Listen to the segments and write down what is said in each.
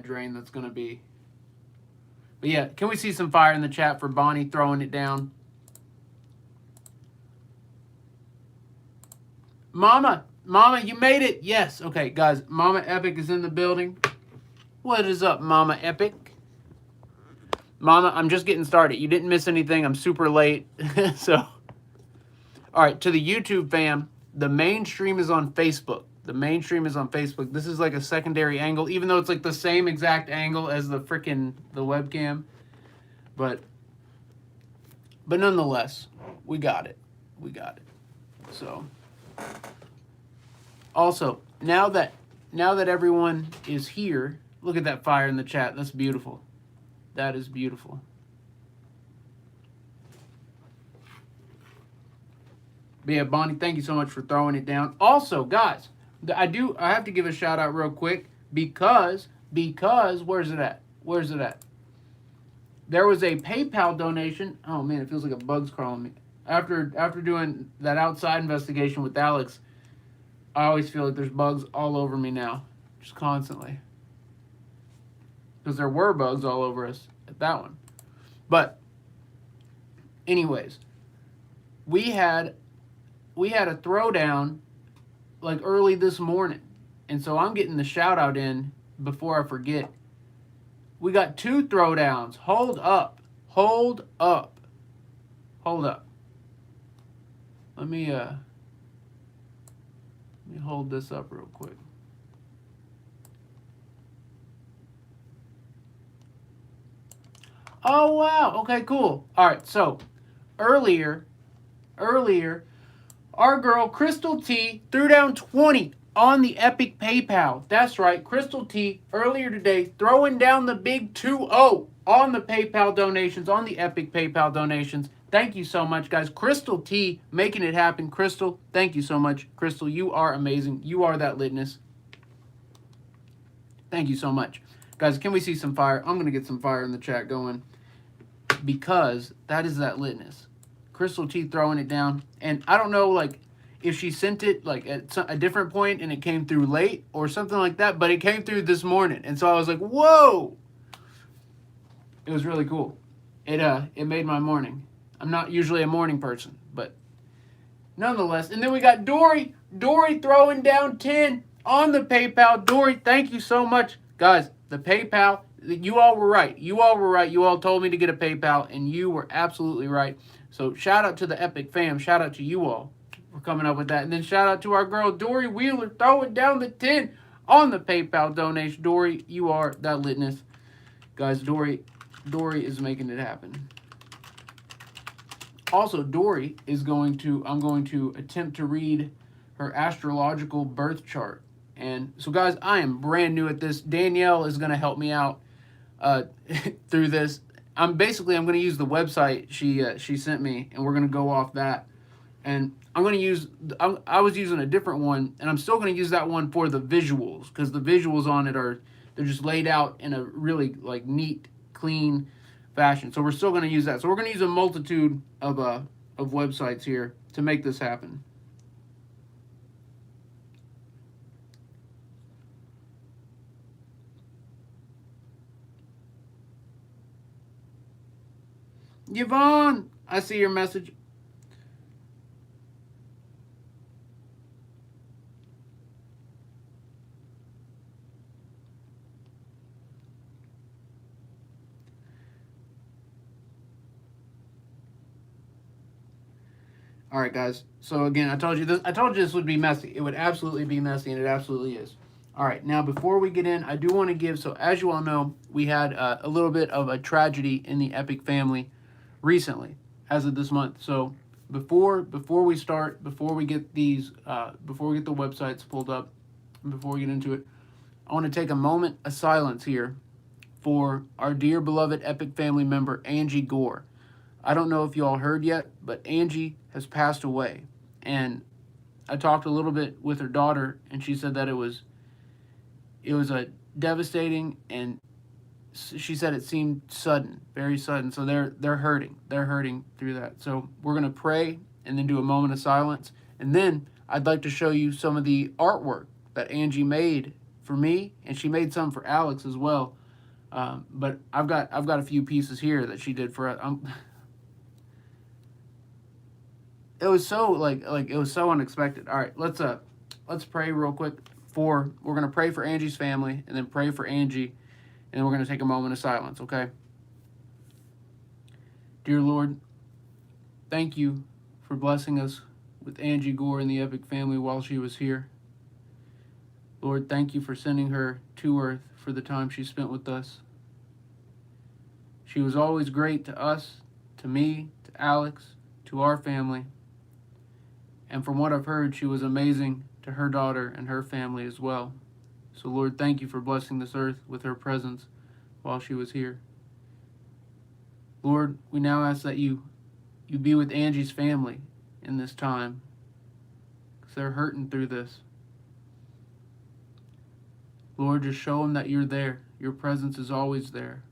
drain that's going to be. But yeah, can we see some fire in the chat for Bonnie throwing it down? Mama, you made it. Yes. Okay, guys, Mama Epic is in the building. What is up, Mama Epic? Mama, I'm just getting started. You didn't miss anything. I'm super late. So, all right, to the YouTube fam, the main stream is on Facebook. The main stream is on Facebook. This is like a secondary angle, even though it's like the same exact angle as the webcam. But nonetheless, we got it. We got it. So, also, now that everyone is here, look at that fire in the chat. That's beautiful. That is beautiful. But yeah, Bonnie, thank you so much for throwing it down. Also, guys, I have to give a shout out real quick because where's it at? Where's it at? There was a PayPal donation. Oh man, it feels like a bug's crawling me. After doing that outside investigation with Alex, I always feel like there's bugs all over me now, just constantly. Because there were bugs all over us at that one. But anyways, we had a throwdown like early this morning. And so I'm getting the shout out in before I forget. We got 2 throwdowns. Hold up. Hold up. Hold up. Let me hold this up real quick. Oh, wow. Okay, cool. All right, so earlier, our girl Crystal T threw down 20 on the Epic PayPal. That's right, Crystal T earlier today throwing down the big 2-0 on the PayPal donations, on the Epic PayPal donations. Thank you so much, guys. Crystal T making it happen. Crystal, thank you so much. Crystal, you are amazing. You are that litness. Thank you so much. Guys, can we see some fire? I'm going to get some fire in the chat going because that is that litness. Crystal T throwing it down. And I don't know, like, if she sent it, like, at a different point and it came through late or something like that, but it came through this morning. And so I was like, whoa! It was really cool. It made my morning. I'm not usually a morning person, but nonetheless. And then we got Dory throwing down 10 on the PayPal. Dory, thank you so much. Guys, the PayPal, you all were right. You all told me to get a PayPal, and you were absolutely right. So shout out to the Epic fam. Shout out to you all for coming up with that. And then shout out to our girl, Dory Wheeler, throwing down the 10 on the PayPal donation. Dory, you are that litness. Guys, Dory is making it happen. Also, Dory is I'm going to attempt to read her astrological birth chart. And so, guys, I am brand new at this. Danielle is going to help me out through this. I'm going to use the website she sent me, and we're going to go off that. And I'm going to use, I was using a different one, and I'm still going to use that one for the visuals, because the visuals on it they're just laid out in a really, like, neat, clean fashion. So we're still going to use that. So we're going to use a multitude of websites here to make this happen. Yvonne, I see your message. All right, guys. So again, I told you this would be messy. It would absolutely be messy, and it absolutely is. All right, now before we get in, I do want to give, so as you all know, we had a little bit of a tragedy in the Epic family recently, as of this month. So before we start, before we get the websites pulled up, and before we get into it, I want to take a moment of silence here for our dear beloved Epic family member, Angie Gore. I don't know if you all heard yet, but Angie has passed away. And I talked a little bit with her daughter, and she said that it was a devastating, and she said it seemed sudden, very sudden. So they're hurting. They're hurting through that. So we're going to pray and then do a moment of silence. And then I'd like to show you some of the artwork that Angie made for me, and she made some for Alex as well. But I've got a few pieces here that she did for us. It was so it was so unexpected. All right, let's pray real quick. We're gonna pray for Angie's family, and then pray for Angie, and then we're gonna take a moment of silence. Okay. Dear Lord, thank you for blessing us with Angie Gore and the Epic family while she was here. Lord, thank you for sending her to Earth for the time she spent with us. She was always great to us, to me, to Alex, to our family. And from what I've heard, she was amazing to her daughter and her family as well. So Lord, thank you for blessing this earth with her presence while she was here. Lord, we now ask that you be with Angie's family in this time, because they're hurting through this. Lord, just show them that you're there. Your presence is always there.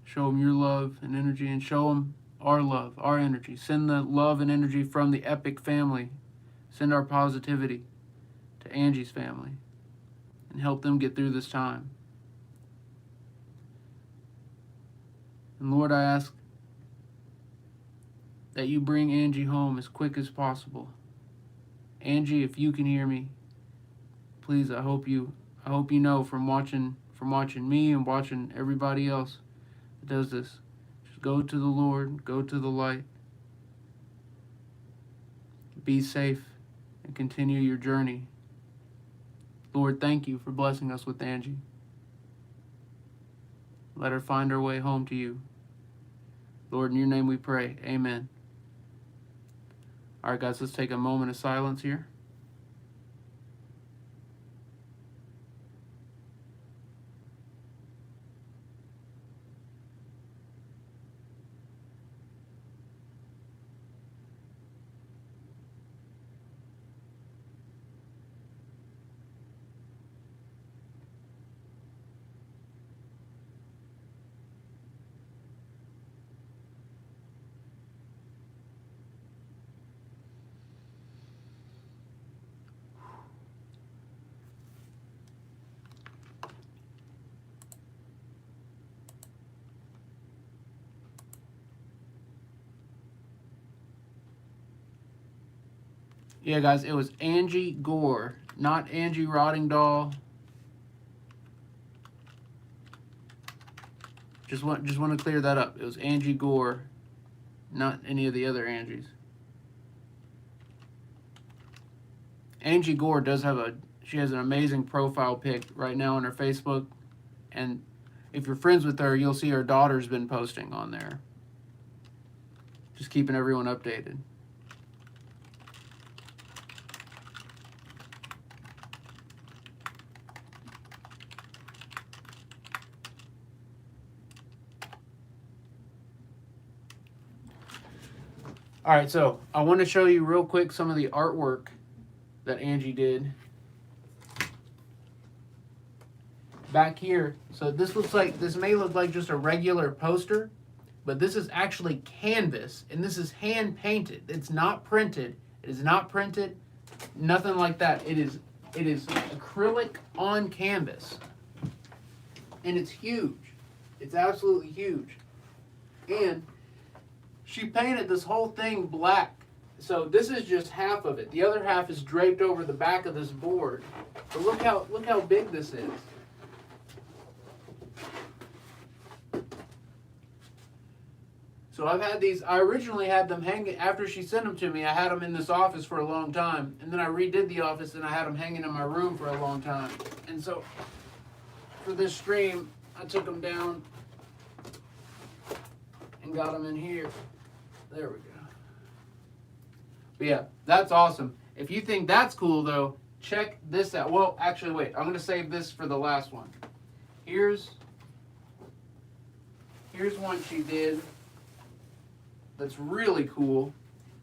Show them your love and energy, and show them our love, our energy. Send the love and energy from the Epic family. Send our positivity to Angie's family and help them get through this time. And Lord, I ask that you bring Angie home as quick as possible. Angie, if you can hear me, please, I hope you know from watching me and watching everybody else that does this. Just go to the Lord, go to the light. Be safe and continue your journey. Lord, thank you for blessing us with Angie. Let her find her way home to you. Lord, in your name we pray. Amen. All right, guys, let's take a moment of silence here. Yeah, guys, it was Angie Gore, not Angie Rottingdahl. Just want to clear that up. It was Angie Gore, not any of the other Angies. Angie Gore she has an amazing profile pic right now on her Facebook, and if you're friends with her, you'll see her daughter's been posting on there. Just keeping everyone updated. All right, so I want to show you real quick some of the artwork that Angie did. Back here, so this may look like just a regular poster, but this is actually canvas, and this is hand painted. It's not printed. It is not printed, nothing like that. It is acrylic on canvas, and it's huge. It's absolutely huge. And she painted this whole thing black. So this is just half of it. The other half is draped over the back of this board. But look how big this is. So I originally had them hanging, after she sent them to me, I had them in this office for a long time. And then I redid the office and I had them hanging in my room for a long time. And so for this stream, I took them down and got them in here. There we go. But yeah, that's awesome. If you think that's cool though, check this out. Well, actually wait, I'm gonna save this for the last one. Here's one she did that's really cool.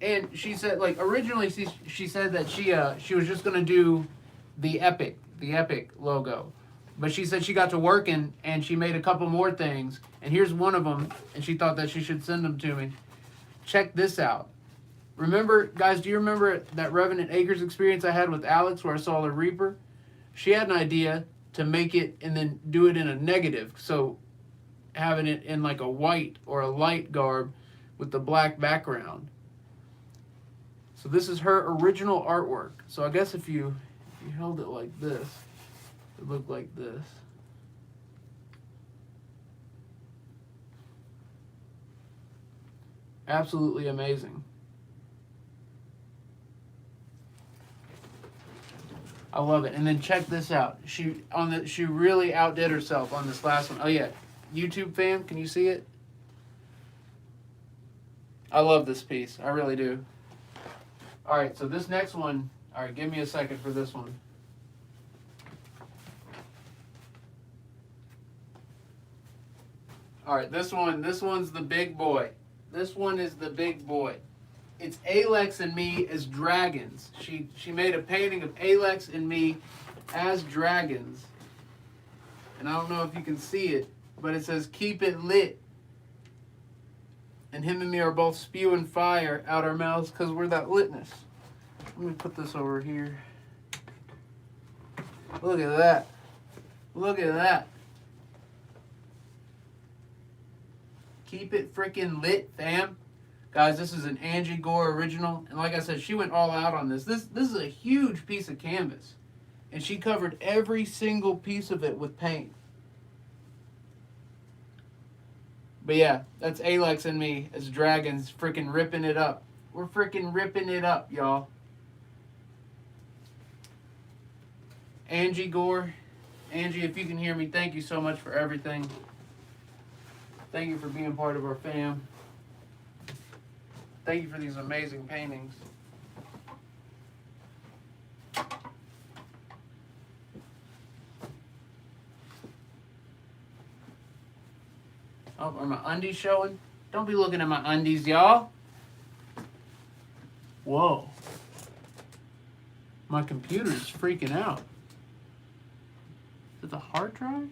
And she said, like, originally she said that she was just gonna do the Epic logo. But she said she got to working and she made a couple more things. And here's one of them, and she thought that she should send them to me. Check this out. Remember, guys, do you remember that Revenant Acres experience I had with Alex where I saw the Reaper? she had an idea to make it and then do it in a negative. So having it in like a white or a light garb with the black background. So this is her original artwork. So I guess if you held it like this, it looked like this. Absolutely amazing. I love it. And then check this out. She really outdid herself on this last one. Oh yeah, YouTube fam, can you see it? I love this piece. I really do. All right, so this next one. All right, give me a second for this one. All right, this one's the big boy. This one is the big boy. It's Alex and me as dragons. She made a painting of Alex and me as dragons. And I don't know if you can see it, but it says keep it lit. And him and me are both spewing fire out our mouths because we're that litness. Let me put this over here. Look at that. Look at that. Keep it freaking lit, fam. Guys, this is an Angie Gore original. And like I said, she went all out on this. This is a huge piece of canvas. And she covered every single piece of it with paint. But yeah, that's Alex and me as dragons freaking ripping it up. We're freaking ripping it up, y'all. Angie Gore. Angie, if you can hear me, thank you so much for everything. Thank you for being part of our fam. Thank you for these amazing paintings. Oh, are my undies showing? Don't be looking at my undies, y'all. Whoa. My computer's freaking out. Is it the hard drive?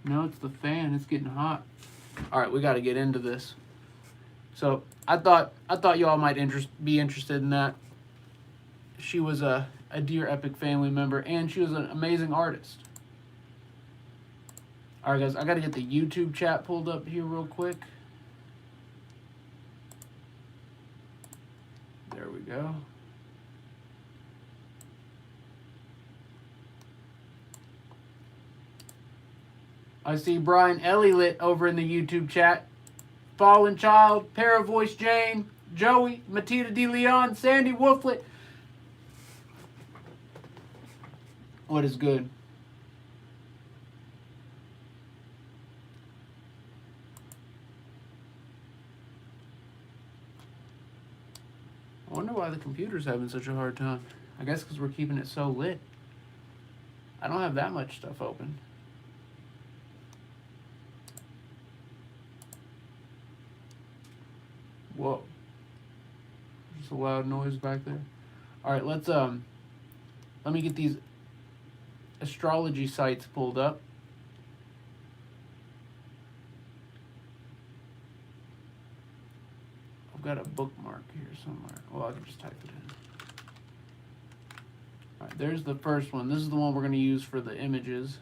No, it's the fan. It's getting hot. All right, we got to get into this. So I thought y'all might be interested in that. She was a Dear Epic family member, and she was an amazing artist. All right, guys, I got to get the YouTube chat pulled up here real quick. There we go. I see Brian Elliott over in the YouTube chat. Fallen Child, Paravoice Jane, Joey, Matita De Leon, Sandy Wolflet. What is good? I wonder why the computer's having such a hard time. I guess because we're keeping it so lit. I don't have that much stuff open. Whoa. Just a loud noise back there. All right, let me get these astrology sites pulled up. I've got a bookmark here somewhere. Well, I can just type it in. All right, there's the first one. This is the one we're going to use for the images.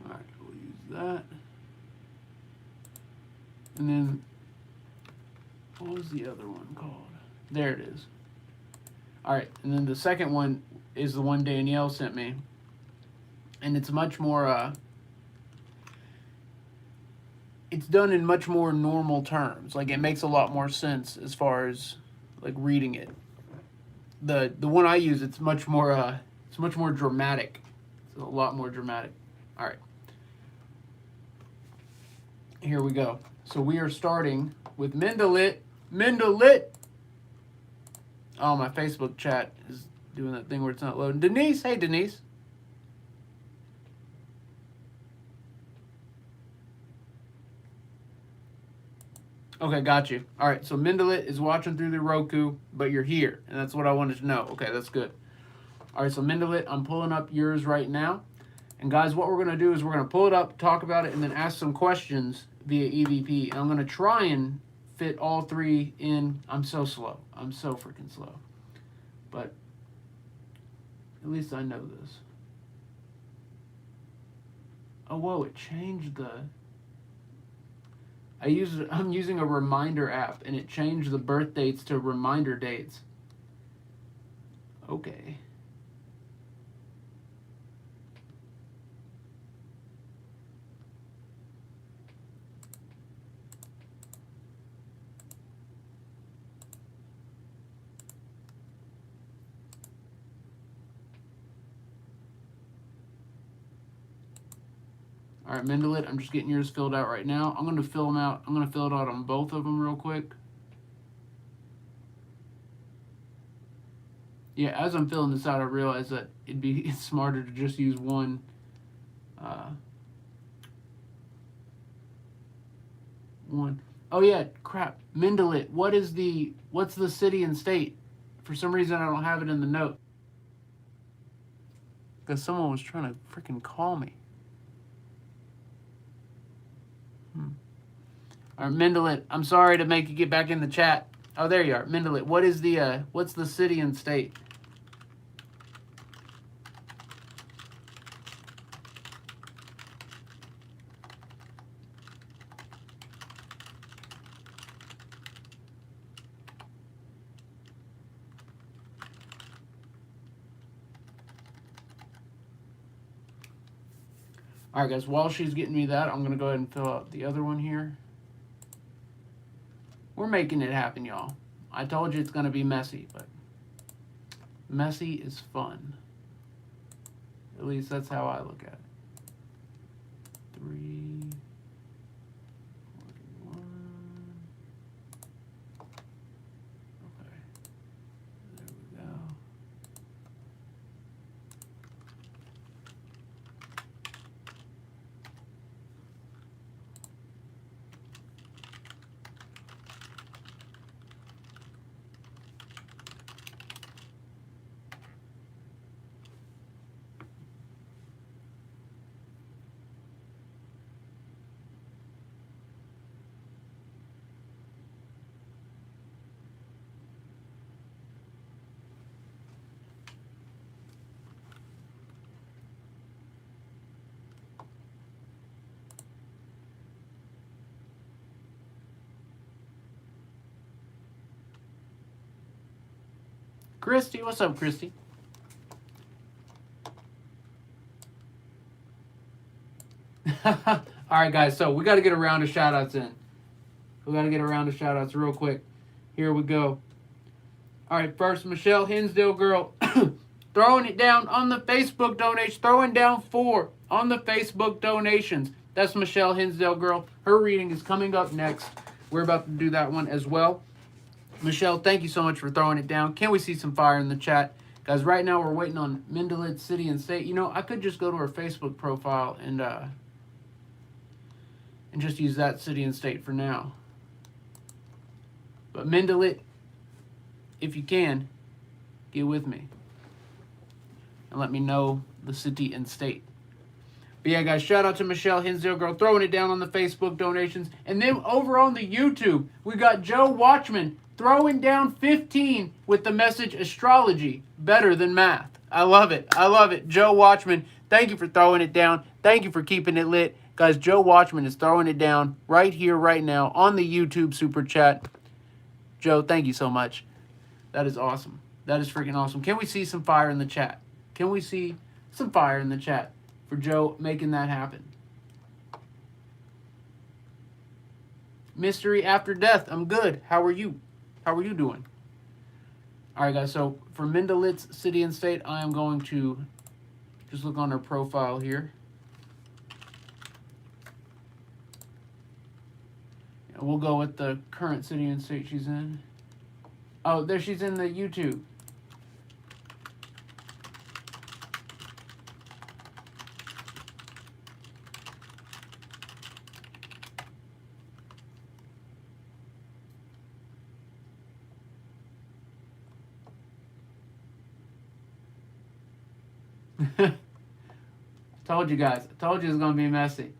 All right, we'll use that. And then, what was the other one called? There it is. All right, and then the second one is the one Danielle sent me. And it's much more, it's done in much more normal terms. Like, it makes a lot more sense as far as, like, reading it. The one I use, it's much more dramatic. It's a lot more dramatic. All right. Here we go. So we are starting with Mendel It. Mendel It! Oh, my Facebook chat is doing that thing where it's not loading. Denise! Hey, Denise. Okay, got you. All right, so Mendel It is watching through the Roku, but you're here, and that's what I wanted to know. Okay, that's good. All right, so Mendel It, I'm pulling up yours right now. And guys, what we're going to do is we're going to pull it up, talk about it, and then ask some questions via EVP. And I'm going to try and fit all 3 in. I'm so slow. I'm so freaking slow. But at least I know this. Oh, whoa, it changed the... I'm using a reminder app, and it changed the birth dates to reminder dates. Okay. All right, Mendel It, I'm just getting yours filled out right now. I'm going to fill them out. I'm going to fill it out on both of them real quick. Yeah, as I'm filling this out, I realize that it's smarter to just use one. Oh yeah, crap. Mendel It. What's the city and state? For some reason, I don't have it in the note. Because someone was trying to freaking call me. All right, Mendel It. I'm sorry to make you get back in the chat. Oh, there you are. Mendel It. What's the city and state? All right, guys, while she's getting me that, I'm going to go ahead and fill out the other one here. We're making it happen, y'all. I told you it's going to be messy, but messy is fun. At least that's how I look at it. 3, 41. Okay. There we go. Christy, what's up, Christy? All right, guys, so we got to get a round of shout-outs in. We got to get a round of shout-outs real quick. Here we go. All right, first, Michelle Hinsdale Girl throwing it down on the Facebook donation, throwing down 4 on the Facebook donations. That's Michelle Hinsdale Girl. Her reading is coming up next. We're about to do that one as well. Michelle, thank you so much for throwing it down. Can we see some fire in the chat? Guys, right now we're waiting on Mendel It City and State. You know, I could just go to her Facebook profile and just use that city and state for now. But Mendel It, if you can, get with me and let me know the city and state. But yeah, guys, shout out to Michelle Hinsdale Girl throwing it down on the Facebook donations. And then over on the YouTube, we got Joe Watchman throwing down 15 with the message Astrology, better than math. I love it. I love it. Joe Watchman, thank you for throwing it down. Thank you for keeping it lit. Guys, Joe Watchman is throwing it down right here, right now on the YouTube Super Chat. Joe, thank you so much. That is awesome. That is freaking awesome. Can we see some fire in the chat? Can we see some fire in the chat for Joe making that happen? Mystery After Death, I'm good. How are you? How are you doing? All right, guys, so for Mendel It's city and state, I am going to just look on her profile here. And we'll go with the current city and state she's in. Oh, there she's in the YouTube. Told you guys. I told you it was going to be messy.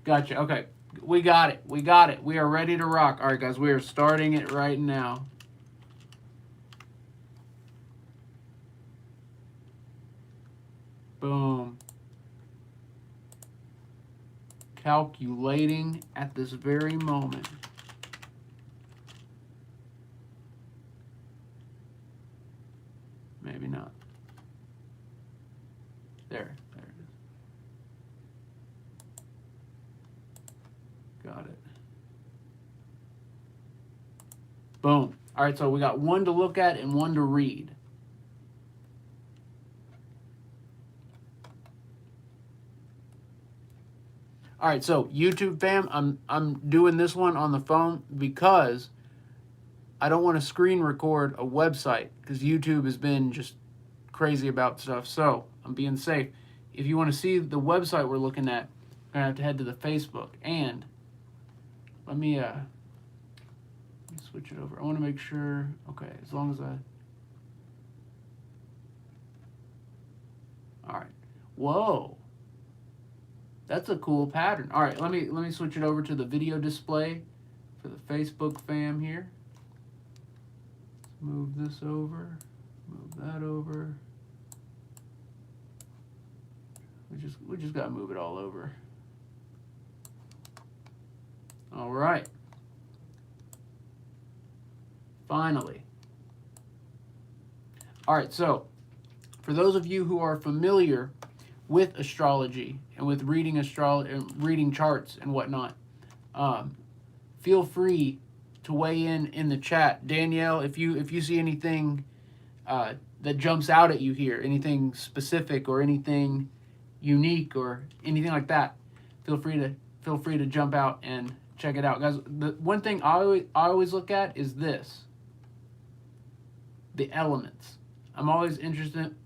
Gotcha. Okay. We got it. We got it. We are ready to rock. All right, guys. We are starting it right now. Boom. Calculating at this very moment. Maybe not. There it is. Got it. Boom. All right, so we got one to look at and one to read. All right, so YouTube fam, I'm doing this one on the phone because I don't want to screen record a website because YouTube has been just crazy about stuff. So I'm being safe. If you want to see the website we're looking at, you're gonna have to head to the Facebook. And let me switch it over. I want to make sure. Okay, as long as I. All right. Whoa. That's a cool pattern. All right, let me switch it over to the video display for the Facebook fam here. Move this over. Move that over. We just gotta move it all over. All right. Finally. All right, so for those of you who are familiar with astrology and with reading reading charts and whatnot, feel free to weigh in the chat. Danielle, if you see anything that jumps out at you here, anything specific or anything unique or anything like that, feel free to jump out and check it out, guys. The one thing I always look at is this: the elements. I'm always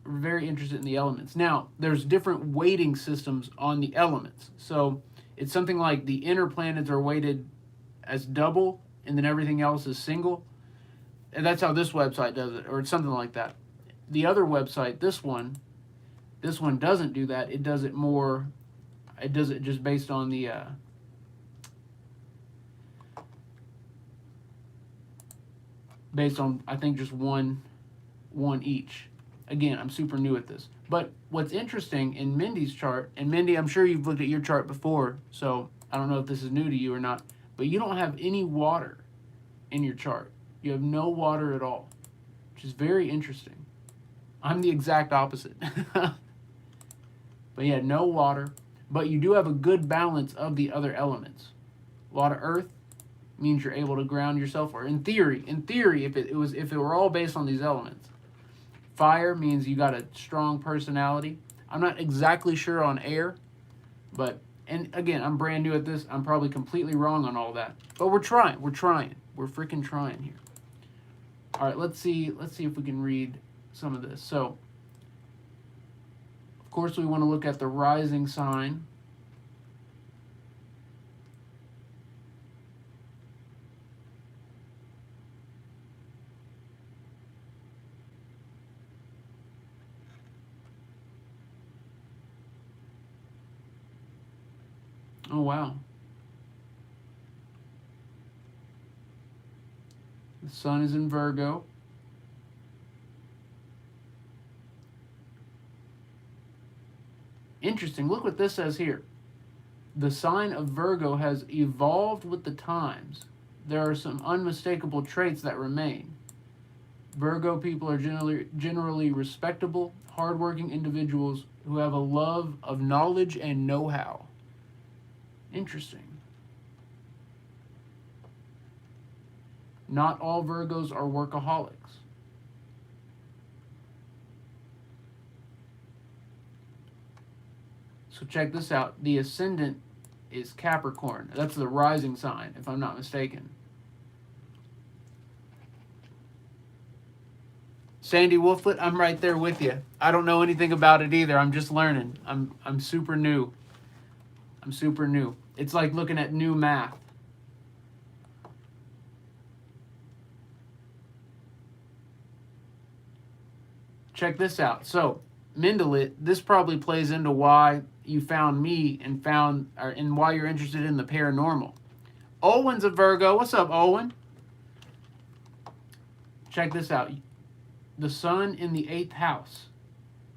very interested in the elements. Now, there's different weighting systems on the elements. So it's something like the inner planets are weighted as double, and then everything else is single. And that's how this website does it, or something like that. The other website, this one doesn't do that. It does it more. It does it just based on the. Based on, I think, just one each. Again, I'm super new at this. But what's interesting in Mindy's chart, and Mindy, I'm sure you've looked at your chart before, so I don't know if this is new to you or not, but you don't have any water in your chart. You have no water at all, which is very interesting. I'm the exact opposite. But yeah, no water, but you do have a good balance of the other elements. A lot of earth means you're able to ground yourself, or in theory, if it were all based on these elements. Fire means you got a strong personality. I'm not exactly sure on air, but, and again, I'm brand new at this. I'm probably completely wrong on all that, but we're trying. We're freaking trying here. All right, let's see if we can read some of this. So, of course, we want to look at the rising sign. Oh, wow. The sun is in Virgo. Interesting. Look what this says here. The sign of Virgo has evolved with the times. There are some unmistakable traits that remain. Virgo people are generally respectable, hardworking individuals who have a love of knowledge and know-how. Interesting. Not all Virgos are workaholics. So check this out. The ascendant is Capricorn. That's the rising sign, if I'm not mistaken. Sandy Wolflet, I'm right there with you. I don't know anything about it either. I'm just learning. I'm super new. I'm super new. It's like looking at new math. Check this out. So, Mendel It, this probably plays into why you found me and and why you're interested in the paranormal. Owen's a Virgo. What's up, Owen? Check this out. The sun in the 8th house.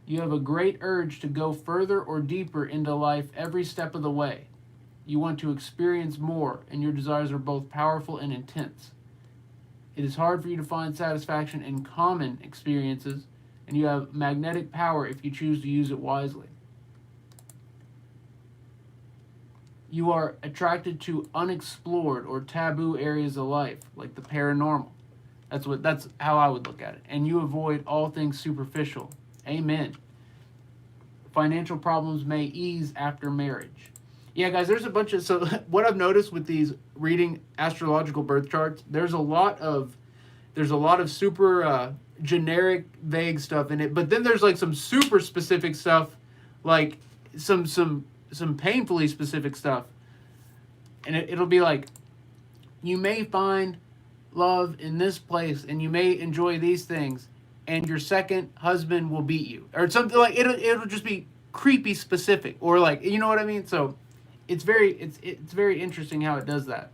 You have a great urge to go further or deeper into life every step of the way. You want to experience more, and your desires are both powerful and intense. It is hard for you to find satisfaction in common experiences, and you have magnetic power if you choose to use it wisely. You are attracted to unexplored or taboo areas of life, like the paranormal. That's how I would look at it. And you avoid all things superficial. Amen. Financial problems may ease after marriage. Yeah, guys, there's a bunch of... So what I've noticed with these reading astrological birth charts, there's a lot of super generic, vague stuff in it. But then there's like some super specific stuff, like some painfully specific stuff. And it'll be like, you may find love in this place, and you may enjoy these things, and your second husband will beat you, or something. Like it'll just be creepy specific, or like, you know what I mean. So it's very interesting how it does that.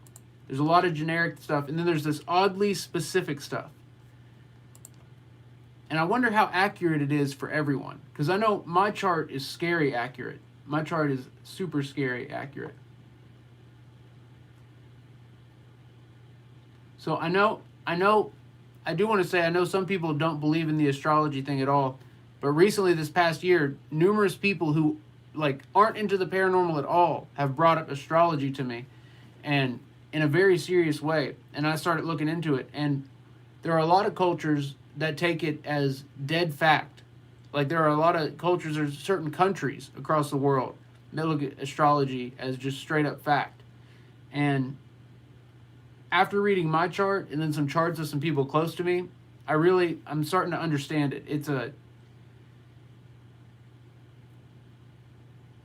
There's a lot of generic stuff, and then there's this oddly specific stuff, and I wonder how accurate it is for everyone, because I know my chart is scary accurate. My chart is super scary accurate. So I do want to say, I know some people don't believe in the astrology thing at all, but recently, this past year, numerous people who like aren't into the paranormal at all have brought up astrology to me, and in a very serious way. And I started looking into it, and there are a lot of cultures that take it as dead fact. Like there are a lot of cultures, there's certain countries across the world that look at astrology as just straight up fact. And after reading my chart and then some charts of some people close to me, I'm starting to understand it.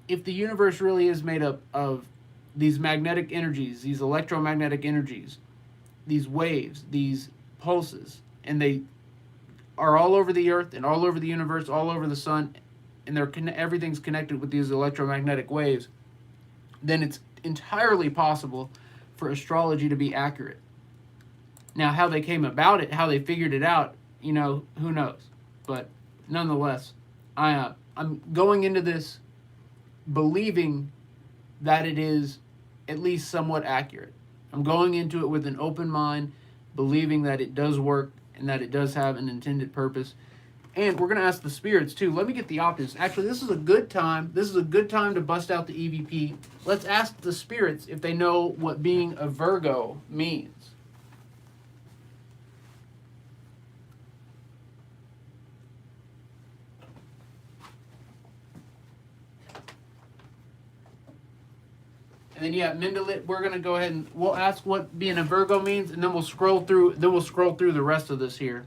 If the universe really is made up of these magnetic energies, these electromagnetic energies, these waves, these pulses, and they are all over the earth and all over the universe, all over the sun, and everything's connected with these electromagnetic waves, then it's entirely possible for astrology to be accurate. Now, how they came about it, how they figured it out, who knows? But nonetheless, I'm going into this believing that it is at least somewhat accurate. I'm going into it with an open mind, believing that it does work and that it does have an intended purpose. And we're going to ask the spirits, too. Let me get the optics. Actually, this is a good time. This is a good time to bust out the EVP. Let's ask the spirits if they know what being a Virgo means. And then, yeah, Mendel It, we're going to go ahead and we'll ask what being a Virgo means, and then we'll scroll through the rest of this here.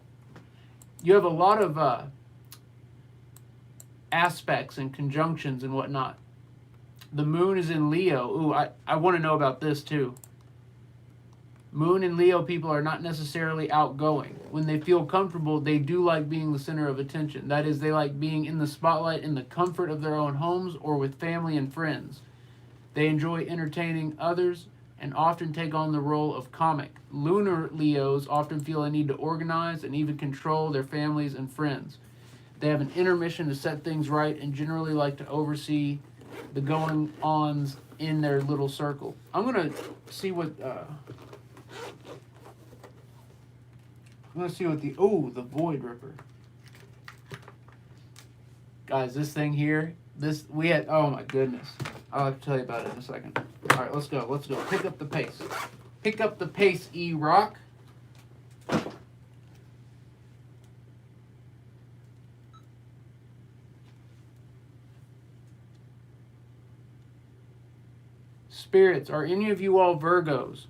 You have a lot of aspects and conjunctions and whatnot. The moon is in Leo. Ooh, I want to know about this too. Moon and Leo people are not necessarily outgoing. When they feel comfortable, they do like being the center of attention. That is, they like being in the spotlight in the comfort of their own homes or with family and friends. They enjoy entertaining others and often take on the role of comic. Lunar Leos often feel a need to organize and even control their families and friends. They have an inner mission to set things right and generally like to oversee the going-ons in their little circle. I'm going to see what... the Void Ripper. Guys, this thing here, oh my goodness. I'll have to tell you about it in a second. All right, let's go. Pick up the pace. Pick up the pace, E-Rock. Spirits, are any of you all Virgos?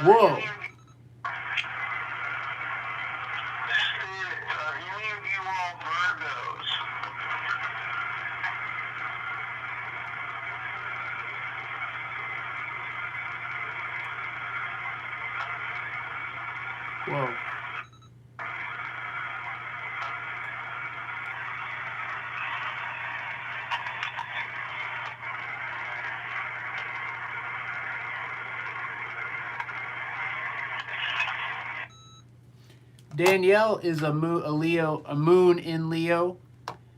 Whoa. Whoa. Danielle is a moon in Leo.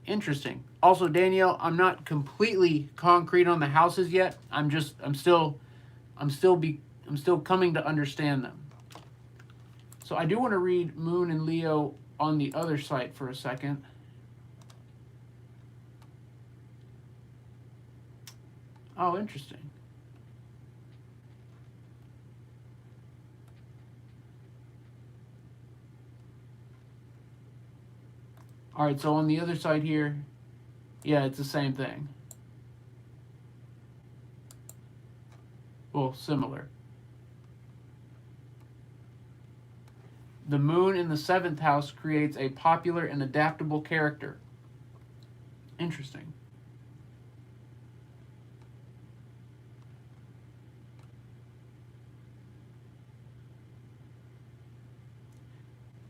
Interesting. Also, Danielle, I'm not completely concrete on the houses yet. I'm still coming to understand them. So I do want to read Moon and Leo on the other site for a second. Oh, interesting. All right, so on the other side here, yeah, it's the same thing. Well, similar. The moon in the 7th house creates a popular and adaptable character. Interesting.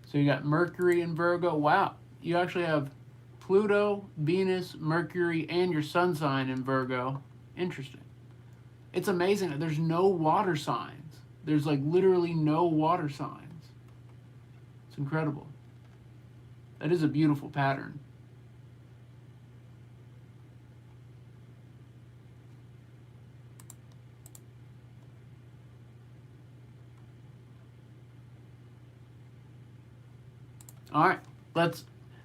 So you got Mercury in Virgo. Wow. You actually have Pluto, Venus, Mercury, and your sun sign in Virgo. Interesting. It's amazing that there's no water signs. There's like literally no water signs. It's incredible. That is a beautiful pattern. All right,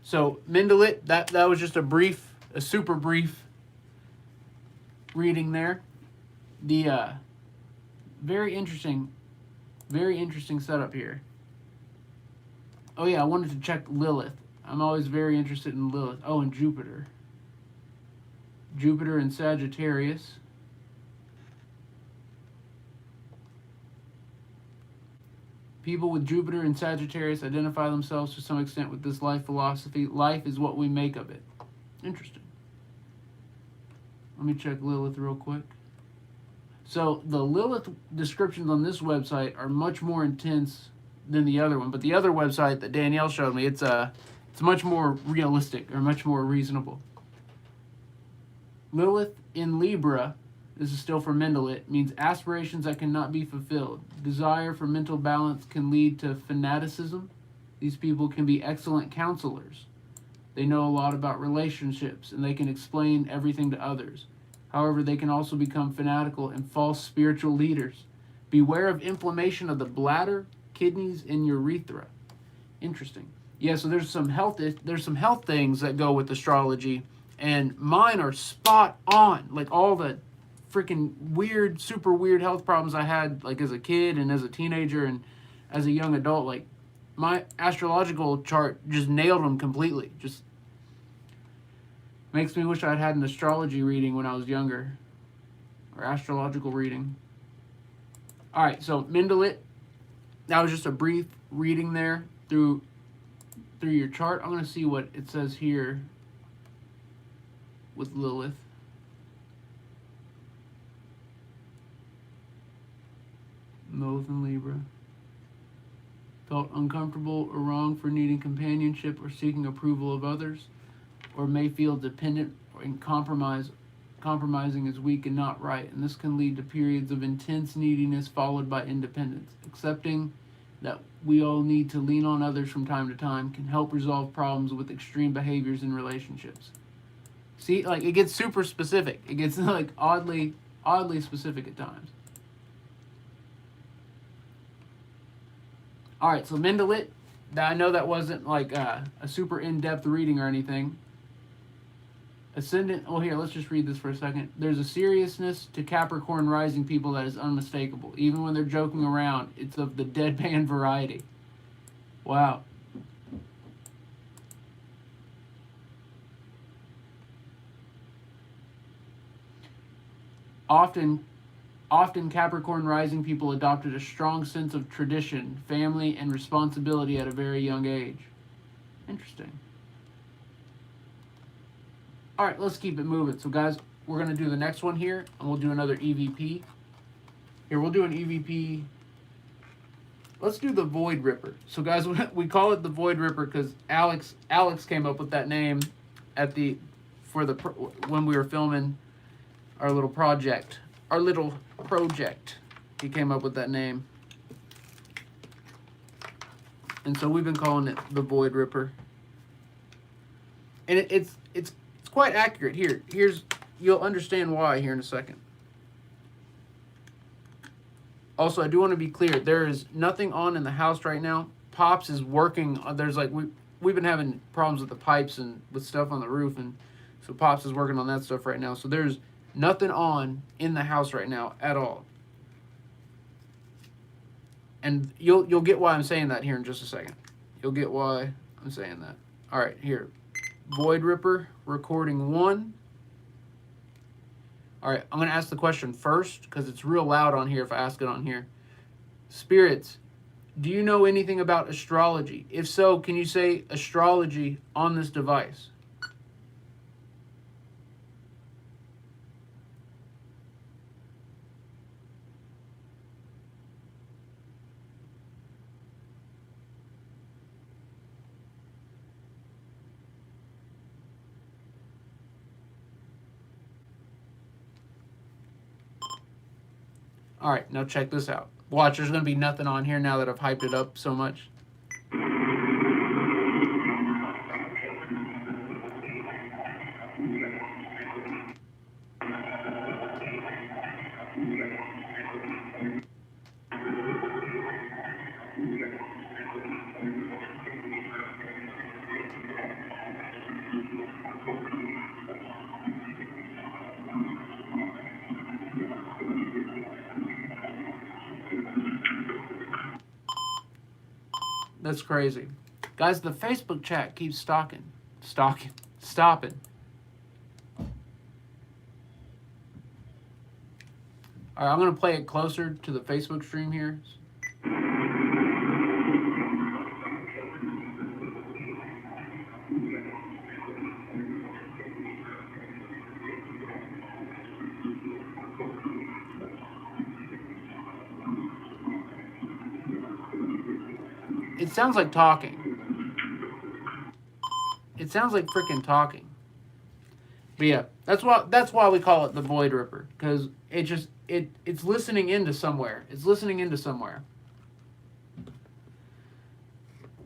so Mendel It, that was just a super brief reading there. The very interesting setup here. Oh yeah, I wanted to check Lilith. I'm always very interested in Lilith. Oh, and Jupiter. Jupiter and Sagittarius. People with Jupiter and Sagittarius identify themselves to some extent with this life philosophy. Life is what we make of it. Interesting. Let me check Lilith real quick. So the Lilith descriptions on this website are much more intense than the other one. But the other website that Danielle showed me, it's much more realistic or much more reasonable. Lilith in Libra, this is still from Mendel It, means aspirations that cannot be fulfilled. Desire for mental balance can lead to fanaticism. These people can be excellent counselors. They know a lot about relationships and they can explain everything to others. However, they can also become fanatical and false spiritual leaders. Beware of inflammation of the bladder, kidneys, and urethra. Interesting. Yeah, so there's some health things that go with astrology, and mine are spot on. Like all the freaking weird, super weird health problems I had like as a kid and as a teenager and as a young adult, like my astrological chart just nailed them completely. Just makes me wish I'd had an astrology reading when I was younger, or astrological reading. All right, so Mendel It. That was just a brief reading there through your chart. I'm going to see what it says here with Lilith. Lilith and Libra. Felt uncomfortable or wrong for needing companionship or seeking approval of others, or may feel dependent and compromising is weak and not right, and this can lead to periods of intense neediness followed by independence. Accepting that we all need to lean on others from time to time can help resolve problems with extreme behaviors in relationships. See, like it gets super specific. It gets like oddly specific at times. All right, so Mendel It. I know that wasn't like a super in-depth reading or anything. Ascendant, oh here, let's just read this for a second. There's a seriousness to Capricorn rising people that is unmistakable. Even when they're joking around, it's of the deadpan variety. Wow. Often Often Capricorn rising people adopted a strong sense of tradition, family, and responsibility at a very young age. Interesting. All right, let's keep it moving. So, guys, we're going to do the next one here, and we'll do another EVP. Here, we'll do an EVP. Let's do the Void Ripper. So, guys, we call it the Void Ripper because Alex came up with that name at when we were filming our little project. He came up with that name. And so we've been calling it the Void Ripper. And it's quite accurate. You'll understand why here in a second. Also, I do want to be clear. There is nothing on in the house right now. Pops is working. There's like we've been having problems with the pipes and with stuff on the roof, and so Pops is working on that stuff right now. So there's nothing on in the house right now at all. And you'll get why I'm saying that here in just a second. You'll get why I'm saying that. All right, here. Void Ripper, recording 1. All right, I'm going to ask the question first because it's real loud on here if I ask it on here. Spirits, do you know anything about astrology? If so, can you say astrology on this device? All right, now check this out. Watch, there's going to be nothing on here now that I've hyped it up so much. That's crazy. Guys, the Facebook chat keeps stopping. All right, I'm going to play it closer to the Facebook stream here. It sounds like talking. It sounds like freaking talking. But yeah, that's why we call it the Void Ripper, because it's listening into somewhere. It's listening into somewhere.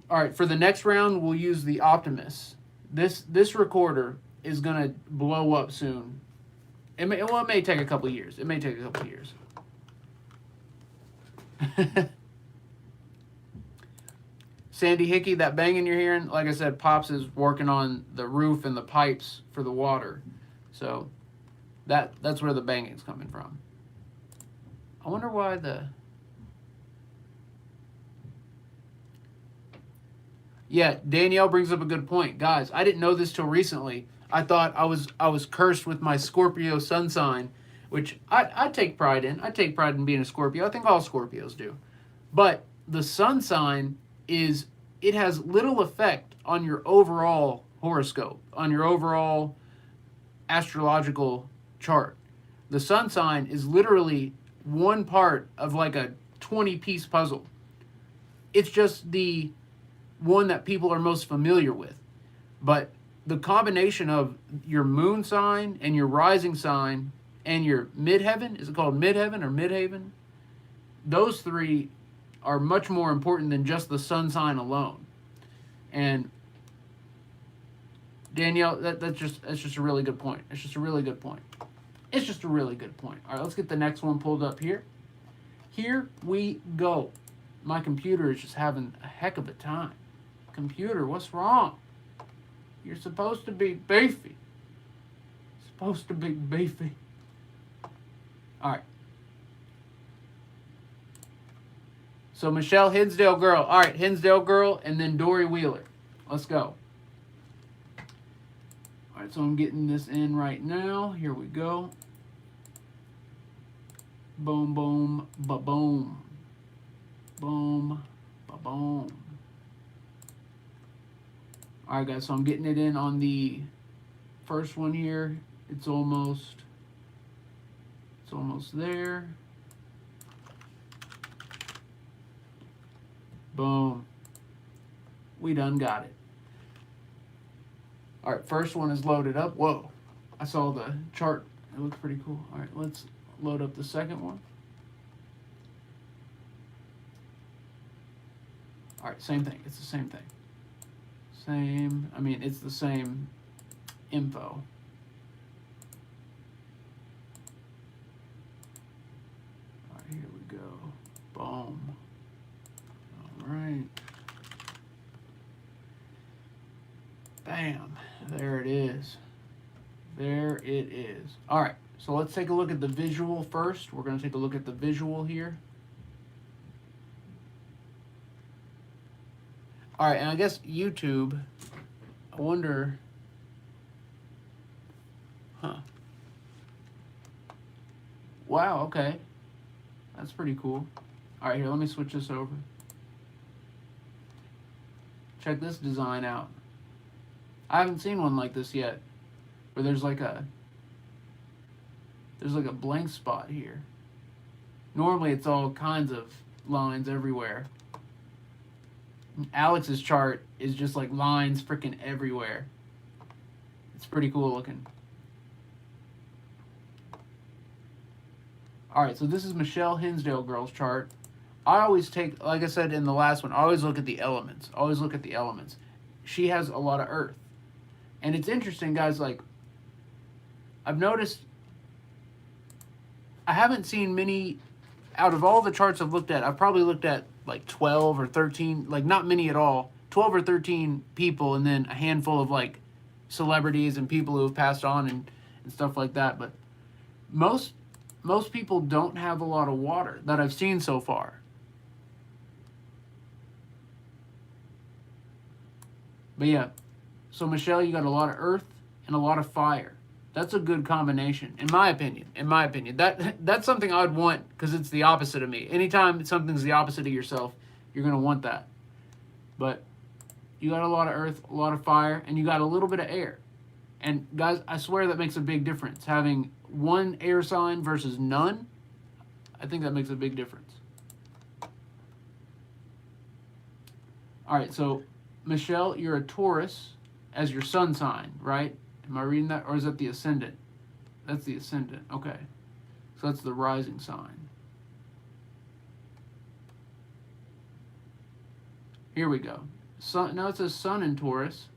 All right, for the next round, we'll use the Optimus. This recorder is gonna blow up soon. It may take a couple years. It may take a couple years. Sandy Hickey, that banging you're hearing, like I said, Pops is working on the roof and the pipes for the water. So that's where the banging's coming from. I wonder why the... Yeah, Danielle brings up a good point. Guys, I didn't know this till recently. I thought I was cursed with my Scorpio sun sign, which I take pride in. I take pride in being a Scorpio. I think all Scorpios do. But the sun sign it has little effect on your overall horoscope, on your overall astrological chart. The sun sign is literally one part of like a 20-piece puzzle. It's just the one that people are most familiar with. But the combination of your moon sign and your rising sign and your midheaven, is it called midheaven or midhaven? Those three are much more important than just the sun sign alone. And Danielle, that's just a really good point. It's just a really good point. It's just a really good point. All right, let's get the next one pulled up here. Here we go. My computer is just having a heck of a time. Computer, what's wrong? You're supposed to be beefy. Supposed to be beefy. All right. So Michelle Hinsdale Girl. All right, Hinsdale Girl and then Dory Wheeler. Let's go. All right, so I'm getting this in right now. Here we go. Boom, boom, ba-boom. Boom, ba-boom. Alright, guys, so I'm getting it in on the first one here. It's almost there. Boom. We done got it. Alright, first one is loaded up. Whoa. I saw the chart. It looks pretty cool. Alright, let's load up the second one. Alright, same thing. It's the same thing. It's the same info. Alright, here we go. Boom. Alright. Bam. There it is. There it is. Alright, so let's take a look at the visual first. We're going to take a look at the visual here. Alright, and I guess YouTube, I wonder... Huh. Wow, okay. That's pretty cool. Alright, here, let me switch this over. Check this design out. I haven't seen one like this yet, where there's like a blank spot here. Normally it's all kinds of lines everywhere. Alex's chart is just like lines freaking everywhere. It's pretty cool looking. Alright, so this is Michelle Hinsdale girl's chart. I always take, like I said in the last one, I always look at the elements. Always look at the elements. She has a lot of earth. And it's interesting, guys, like, I've noticed, I haven't seen many, out of all the charts I've looked at, I've probably looked at like 12 or 13, like not many at all, 12 or 13 people, and then a handful of like celebrities and people who have passed on and stuff like that. But most people don't have a lot of water that I've seen so far. But yeah, so Michelle, you got a lot of earth and a lot of fire. That's a good combination, in my opinion. That's something I would want, because it's the opposite of me. Anytime something's the opposite of yourself, you're going to want that. But you got a lot of earth, a lot of fire, and you got a little bit of air. And guys, I swear that makes a big difference. Having one air sign versus none, I think that makes a big difference. All right, so Michelle, you're a Taurus as your sun sign, right? Am I reading that? Or is that the ascendant? That's the ascendant. Okay. So that's the rising sign. Here we go. Sun, now it says sun in Taurus.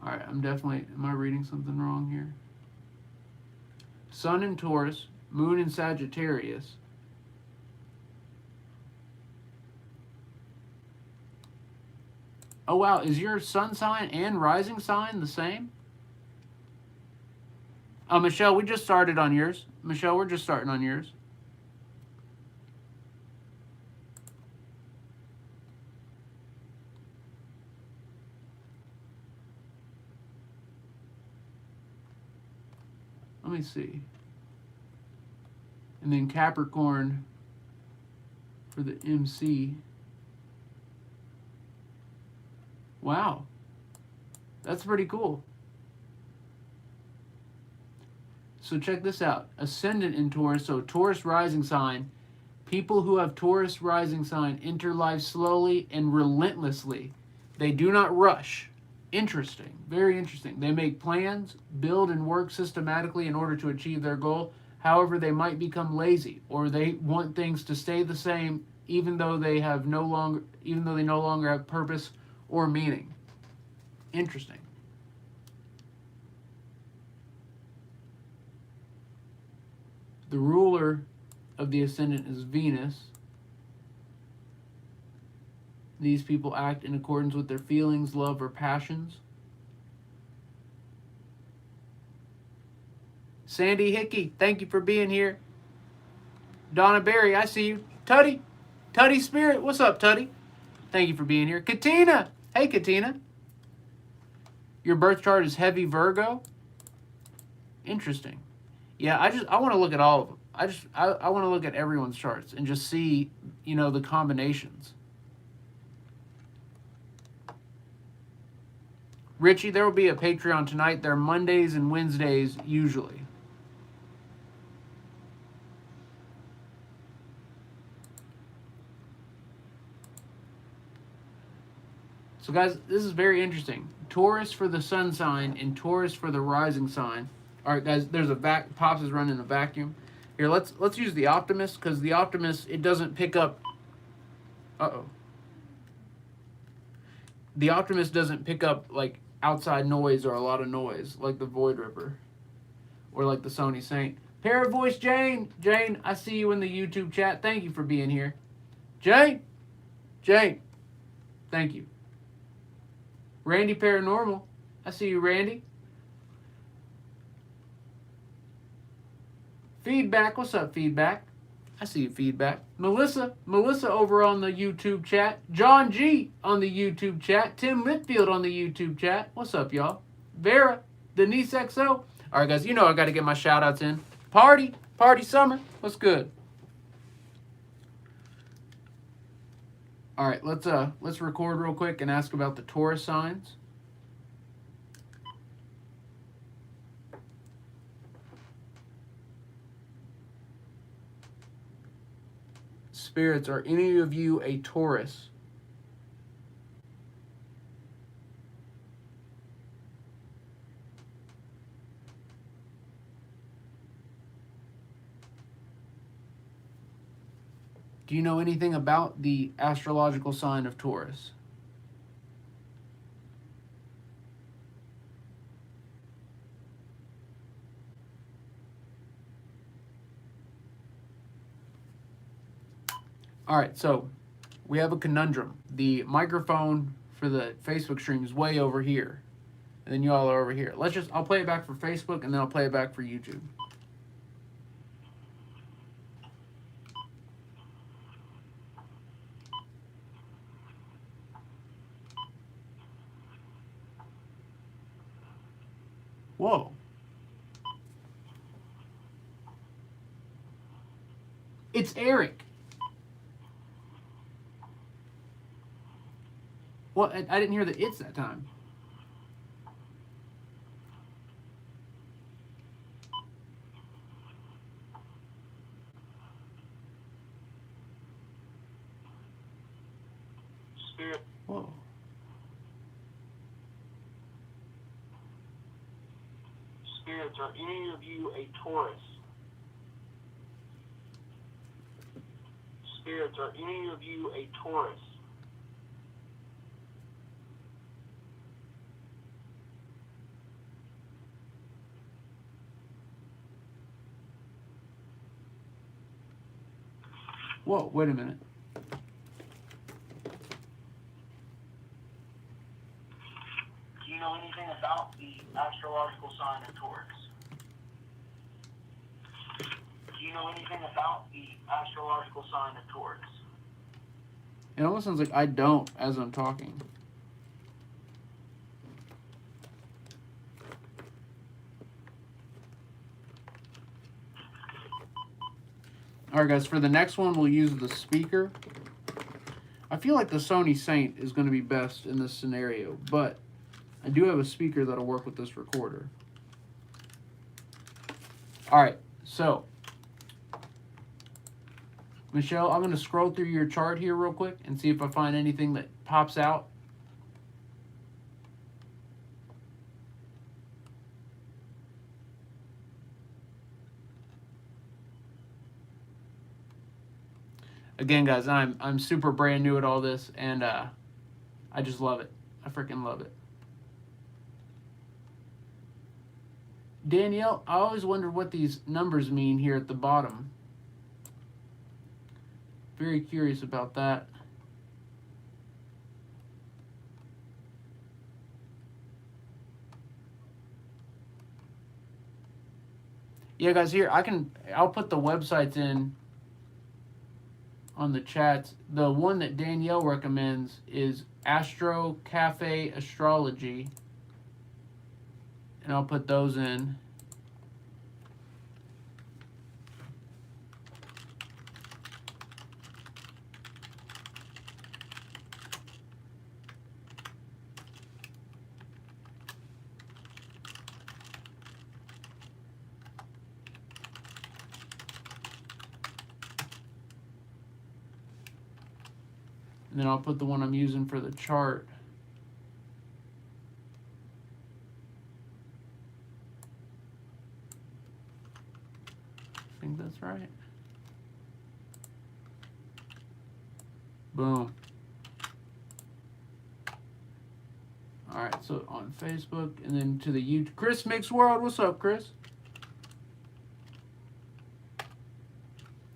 Alright, am I reading something wrong here? Sun in Taurus, moon in Sagittarius. Oh wow, is your sun sign and rising sign the same? Michelle, we just started on yours. Michelle, we're just starting on yours. Let me see. And then Capricorn for the MC. Wow. That's pretty cool. So check this out. Ascendant in Taurus, so Taurus rising sign. People who have Taurus rising sign enter life slowly and relentlessly. They do not rush. Interesting. Very interesting. They make plans, build and work systematically in order to achieve their goal. However, they might become lazy, or they want things to stay the same even though they no longer have purpose or meaning. Interesting. The ruler of the ascendant is Venus. These people act in accordance with their feelings, love, or passions. Sandy Hickey, thank you for being here. Donna Berry, I see you. Tutty Spirit, what's up, Tutty? Thank you for being here. Katina, hey Katina. Your birth chart is heavy Virgo. Interesting. Yeah, I want to look at all of them. I want to look at everyone's charts and just see, you know, the combinations. Richie, there will be a Patreon tonight. They're Mondays and Wednesdays usually. So guys, this is very interesting. Taurus for the sun sign and Taurus for the rising sign. All right, guys, there's a Pops is running a vacuum. Here, let's use the Optimist, because the Optimist, it doesn't pick up. The Optimist doesn't pick up like outside noise or a lot of noise like the Void Ripper or like the Sony Saint. Paravoice Jane, I see you in the YouTube chat. Thank you for being here. Jane, thank you. Randy Paranormal, I see you, Randy. Feedback, what's up, Feedback? I see you, Feedback. Melissa over on the YouTube chat. John G on the YouTube chat. Tim Whitfield on the YouTube chat. What's up, y'all? Vera, Denise XO. All right, guys, you know I got to get my shout-outs in. Party Summer, what's good? All right, let's record real quick and ask about the Taurus signs. Spirits, are any of you a Taurus? Do you know anything about the astrological sign of Taurus? All right, so we have a conundrum. The microphone for the Facebook stream is way over here, and then you all are over here. I'll play it back for Facebook, and then I'll play it back for YouTube. Whoa. It's Eric. Well, I didn't hear the it's that time. Spirit. Whoa. Spirits, are any of you a Taurus? Spirits, are any of you a Taurus? Whoa, wait a minute. Do you know anything about the astrological sign of Taurus? Do you know anything about the astrological sign of Taurus? It almost sounds like I don't as I'm talking. Alright guys, for the next one we'll use the speaker. I feel like the Sony Saint is going to be best in this scenario, but I do have a speaker that'll work with this recorder. Alright, so Michelle, I'm going to scroll through your chart here real quick and see if I find anything that pops out. Again, guys, I'm super brand new at all this, and I just love it. I freaking love it. Danielle, I always wondered what these numbers mean here at the bottom. Very curious about that. Yeah, guys, here I'll put the websites in on the chats. The one that Danielle recommends is Astro Cafe Astrology, and I'll put those in. And then I'll put the one I'm using for the chart. I think that's right. Boom. All right, so on Facebook, and then to the YouTube. Chris Mix World, what's up, Chris?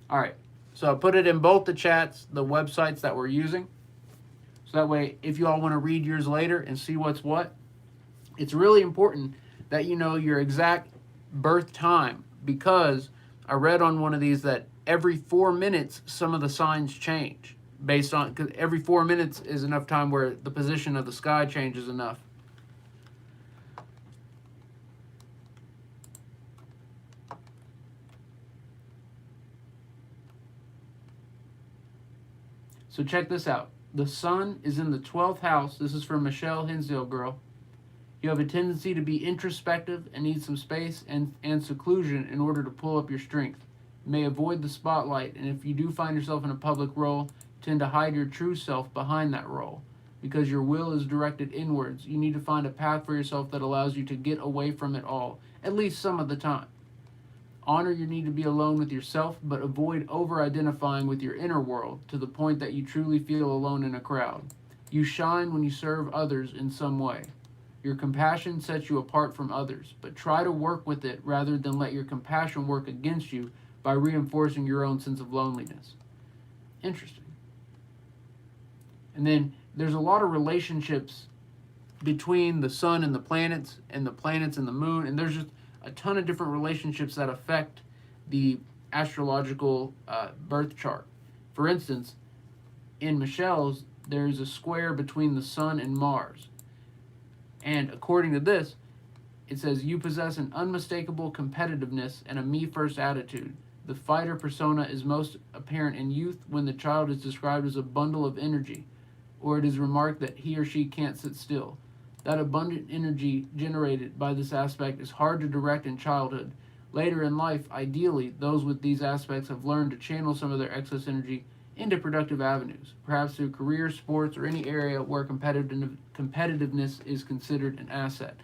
All right, so I put it in both the chats, the websites that we're using. So that way, if you all want to read yours later and see what's what, it's really important that you know your exact birth time, because I read on one of these that every 4 minutes, some of the signs change. Based on, because every 4 minutes is enough time where the position of the sky changes enough. So check this out. The sun is in the 12th house. This is from Michelle Hinsdale girl. You have a tendency to be introspective and need some space and seclusion in order to pull up your strength. You may avoid the spotlight, and if you do find yourself in a public role, tend to hide your true self behind that role. Because your will is directed inwards, you need to find a path for yourself that allows you to get away from it all, at least some of the time. Honor your need to be alone with yourself, but avoid over-identifying with your inner world to the point that you truly feel alone in a crowd. You shine when you serve others in some way. Your compassion sets you apart from others, but try to work with it rather than let your compassion work against you by reinforcing your own sense of loneliness. Interesting. And then there's a lot of relationships between the sun and the planets and the moon, and there's just a ton of different relationships that affect the astrological birth chart. For instance, in Michelle's, there's a square between the sun and Mars. And according to this, it says you possess an unmistakable competitiveness and a me-first attitude. The fighter persona is most apparent in youth, when the child is described as a bundle of energy, or it is remarked that he or she can't sit still. That abundant energy generated by this aspect is hard to direct in childhood. Later in life, ideally, those with these aspects have learned to channel some of their excess energy into productive avenues, perhaps through career, sports, or any area where competitiveness is considered an asset.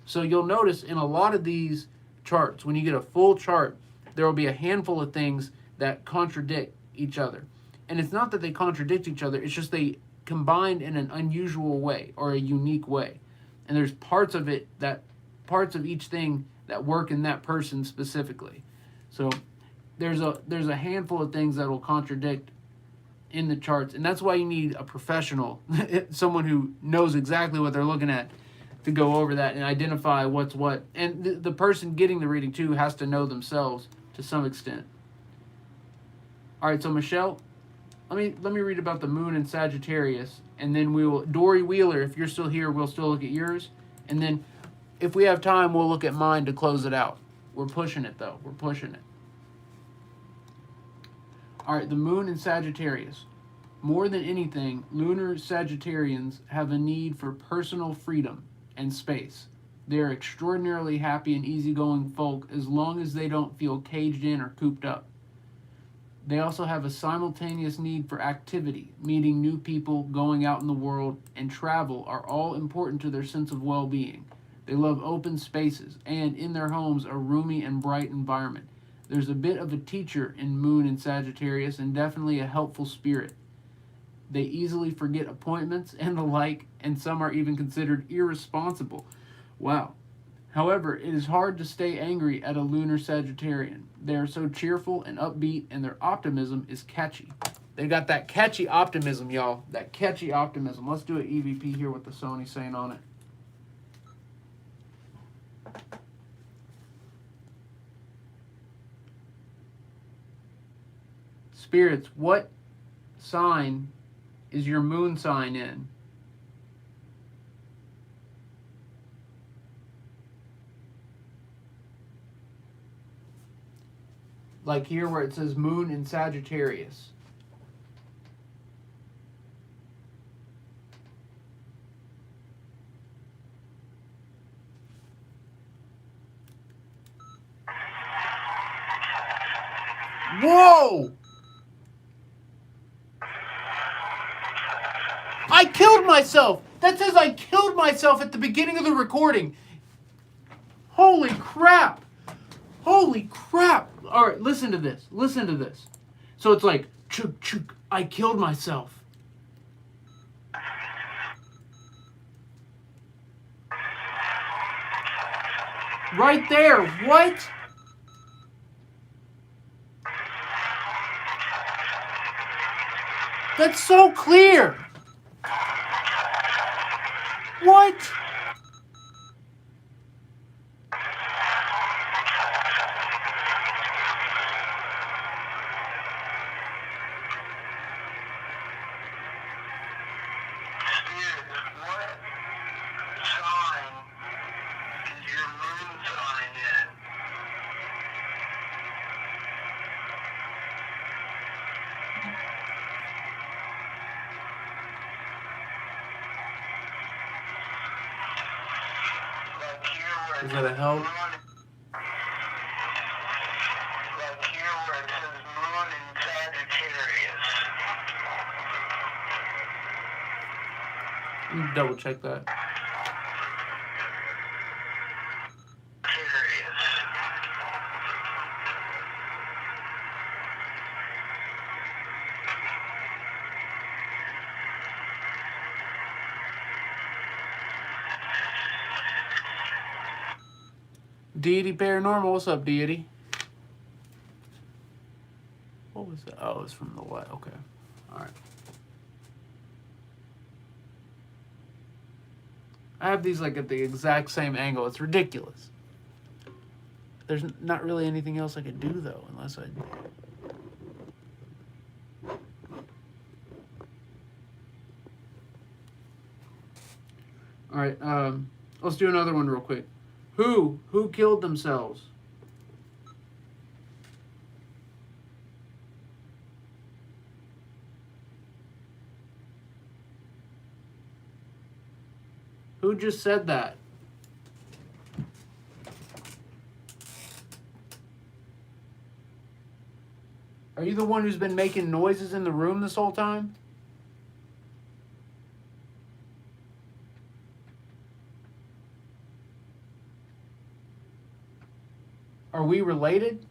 So you'll notice in a lot of these charts, when you get a full chart, there will be a handful of things that contradict each other. And it's not that they contradict each other, it's just they combined in an unusual way or a unique way. And there's parts of each thing that work in that person specifically. So there's a handful of things that will contradict in the charts, and that's why you need a professional, someone who knows exactly what they're looking at, to go over that and identify what's what. And the person getting the reading too has to know themselves to some extent. All right, so Michelle, let me read about the moon in Sagittarius, and then we will, Dory Wheeler, if you're still here, we'll still look at yours, and then if we have time, we'll look at mine to close it out. We're pushing it though. We're pushing it. All right, the moon in Sagittarius. More than anything, lunar Sagittarians have a need for personal freedom and space. They are extraordinarily happy and easygoing folk as long as they don't feel caged in or cooped up. They also have a simultaneous need for activity. Meeting new people, going out in the world, and travel are all important to their sense of well-being. They love open spaces and, in their homes, a roomy and bright environment. There's a bit of a teacher in Moon in Sagittarius and definitely a helpful spirit. They easily forget appointments and the like, and some are even considered irresponsible. Wow. However, it is hard to stay angry at a lunar Sagittarian. They are so cheerful and upbeat, and their optimism is catchy. They got that catchy optimism, y'all. That catchy optimism. Let's do an EVP here with the Sony saying on it. Spirits, what sign is your moon sign in? Like here where it says moon in Sagittarius. Whoa! I killed myself. That says I killed myself at the beginning of the recording. Holy crap. Holy crap. All right, listen to this. Listen to this. So it's like, chook, chook, I killed myself. Right there. What? That's so clear. What? Is that a help? Like here where it says moon in Sagittarius. Let me double check that. Deity Paranormal, what's up, Deity? What was that? Oh, it's from the what? Okay. Alright. I have these like at the exact same angle. It's ridiculous. There's not really anything else I could do though, unless I... Alright, let's do another one real quick. Who killed themselves? Who just said that? Are you the one who's been making noises in the room this whole time? Are we related?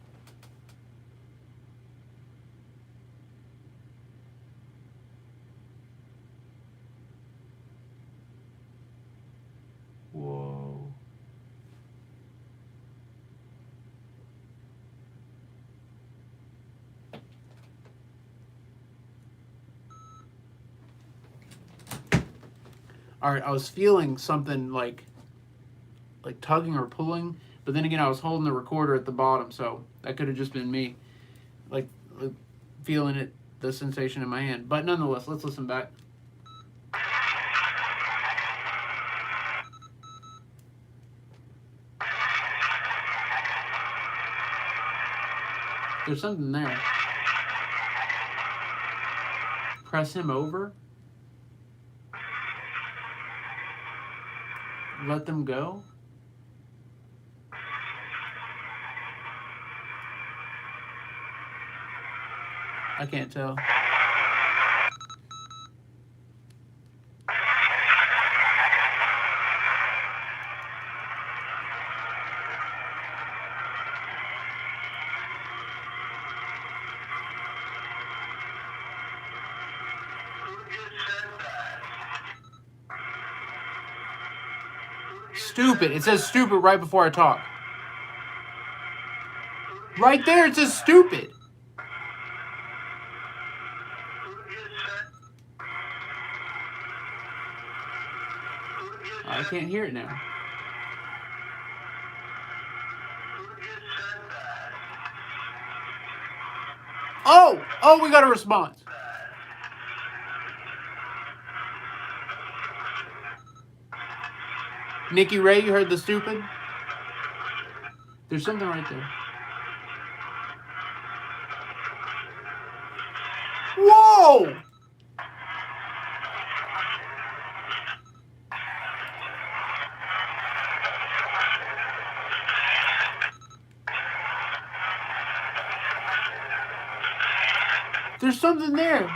Whoa. All right, I was feeling something like tugging or pulling. But then again, I was holding the recorder at the bottom, so that could have just been me, like feeling it, the sensation in my hand. But nonetheless, let's listen back. There's something there. Press him over. Let them go. I can't tell. Stupid. It says stupid right before I talk. Right there, it says stupid. I can't hear it now. Oh, we got a response. Nikki Ray, you heard the stupid? There's something right there. Whoa! There's something there.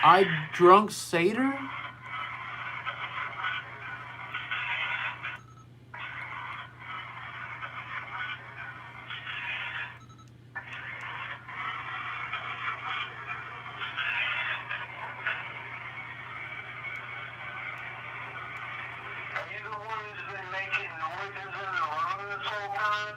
I drunk satyr? Are you the one who's been making noises in the room this whole time?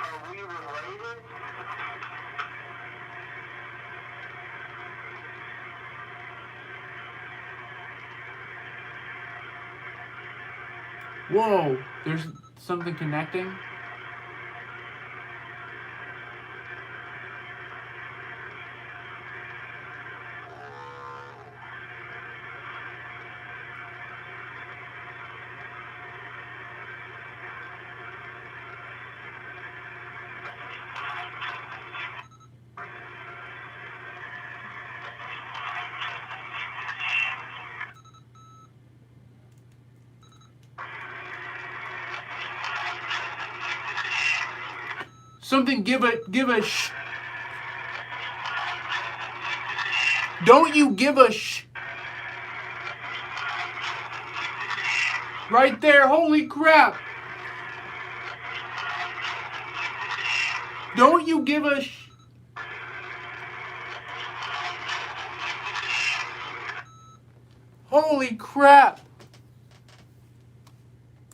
Are we related? Whoa, there's something connecting. Something give a sh. Don't you give a sh. Right there, holy crap. Don't you give a sh. Holy crap.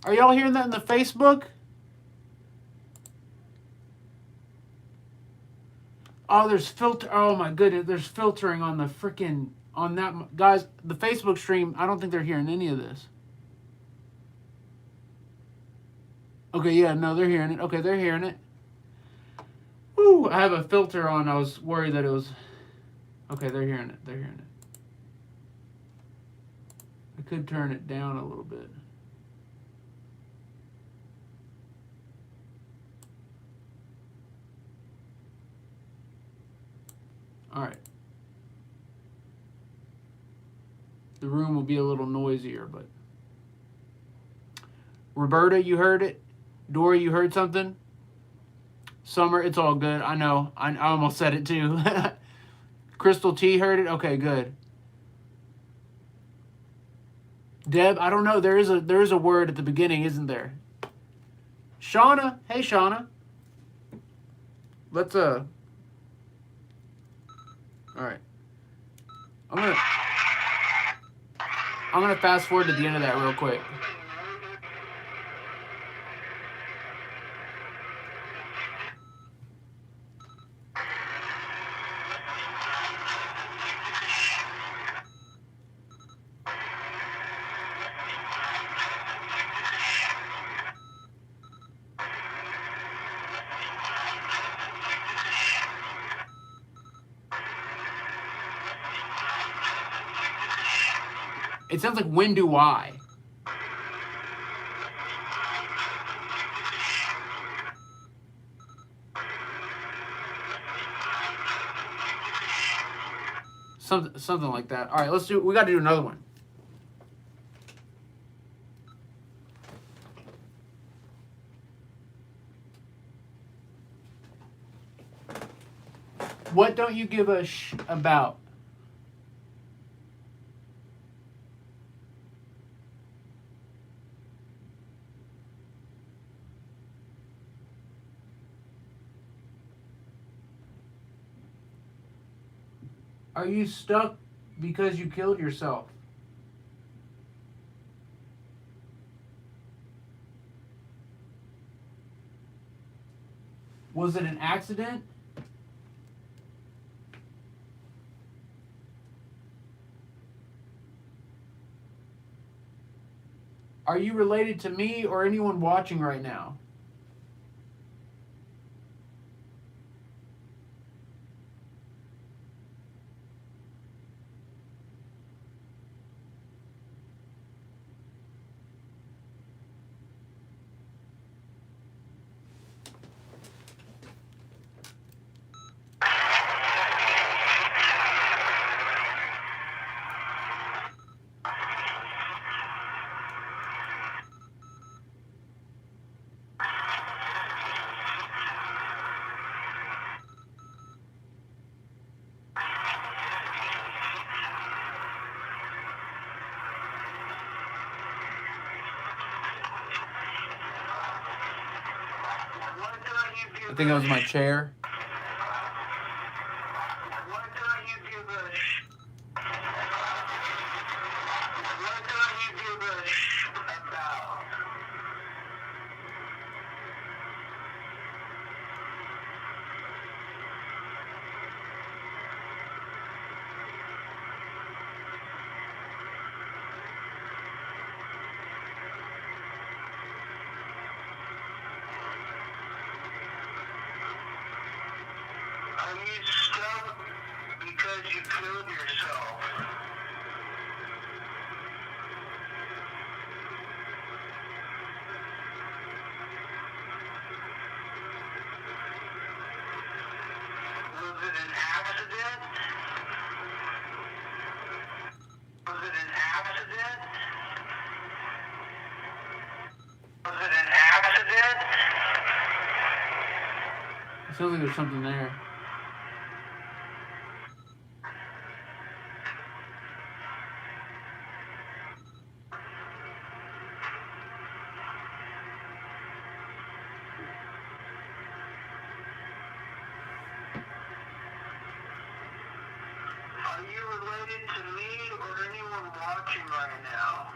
Are y'all hearing that in the Facebook? Oh, there's filter. Oh my goodness, there's filtering on the freaking on that guys. The Facebook stream. I don't think they're hearing any of this. Okay, yeah, no, they're hearing it. Okay, they're hearing it. Woo! I have a filter on. I was worried that it was. Okay, they're hearing it. They're hearing it. I could turn it down a little bit. All right. The room will be a little noisier, but Roberta, you heard it. Dory, you heard something. Summer, it's all good. I know. I almost said it too. Crystal T heard it. Okay, good. Deb, I don't know. There is a word at the beginning, isn't there? Shauna, hey Shauna. Let's All right. I'm gonna fast forward to the end of that real quick. It sounds like when do I? Something like that. All right, let's do. We got to do another one. What don't you give a sh about? Are you stuck because you killed yourself? Was it an accident? Are you related to me or anyone watching right now? I think it was my chair. Why don't you give a What don't you give a about? Are you stuck because you killed yourself? Was it an accident? Was it an accident? Was it an accident? It sounds like there's something there. Are you related to me or anyone watching right now?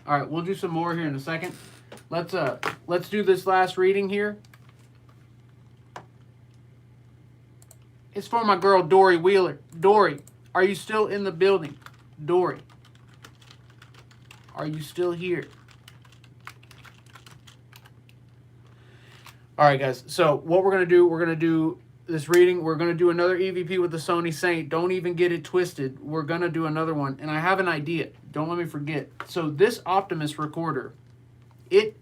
All right, we'll do some more here in a second. Let's do this last reading here. It's for my girl Dory Wheeler. Dory, are you still in the building? Dory, are you still here? All right, guys. So what we're gonna do this reading. We're gonna do another EVP with the Sony Saint. Don't even get it twisted. We're gonna do another one, and I have an idea. Don't let me forget. So this Optimus recorder, it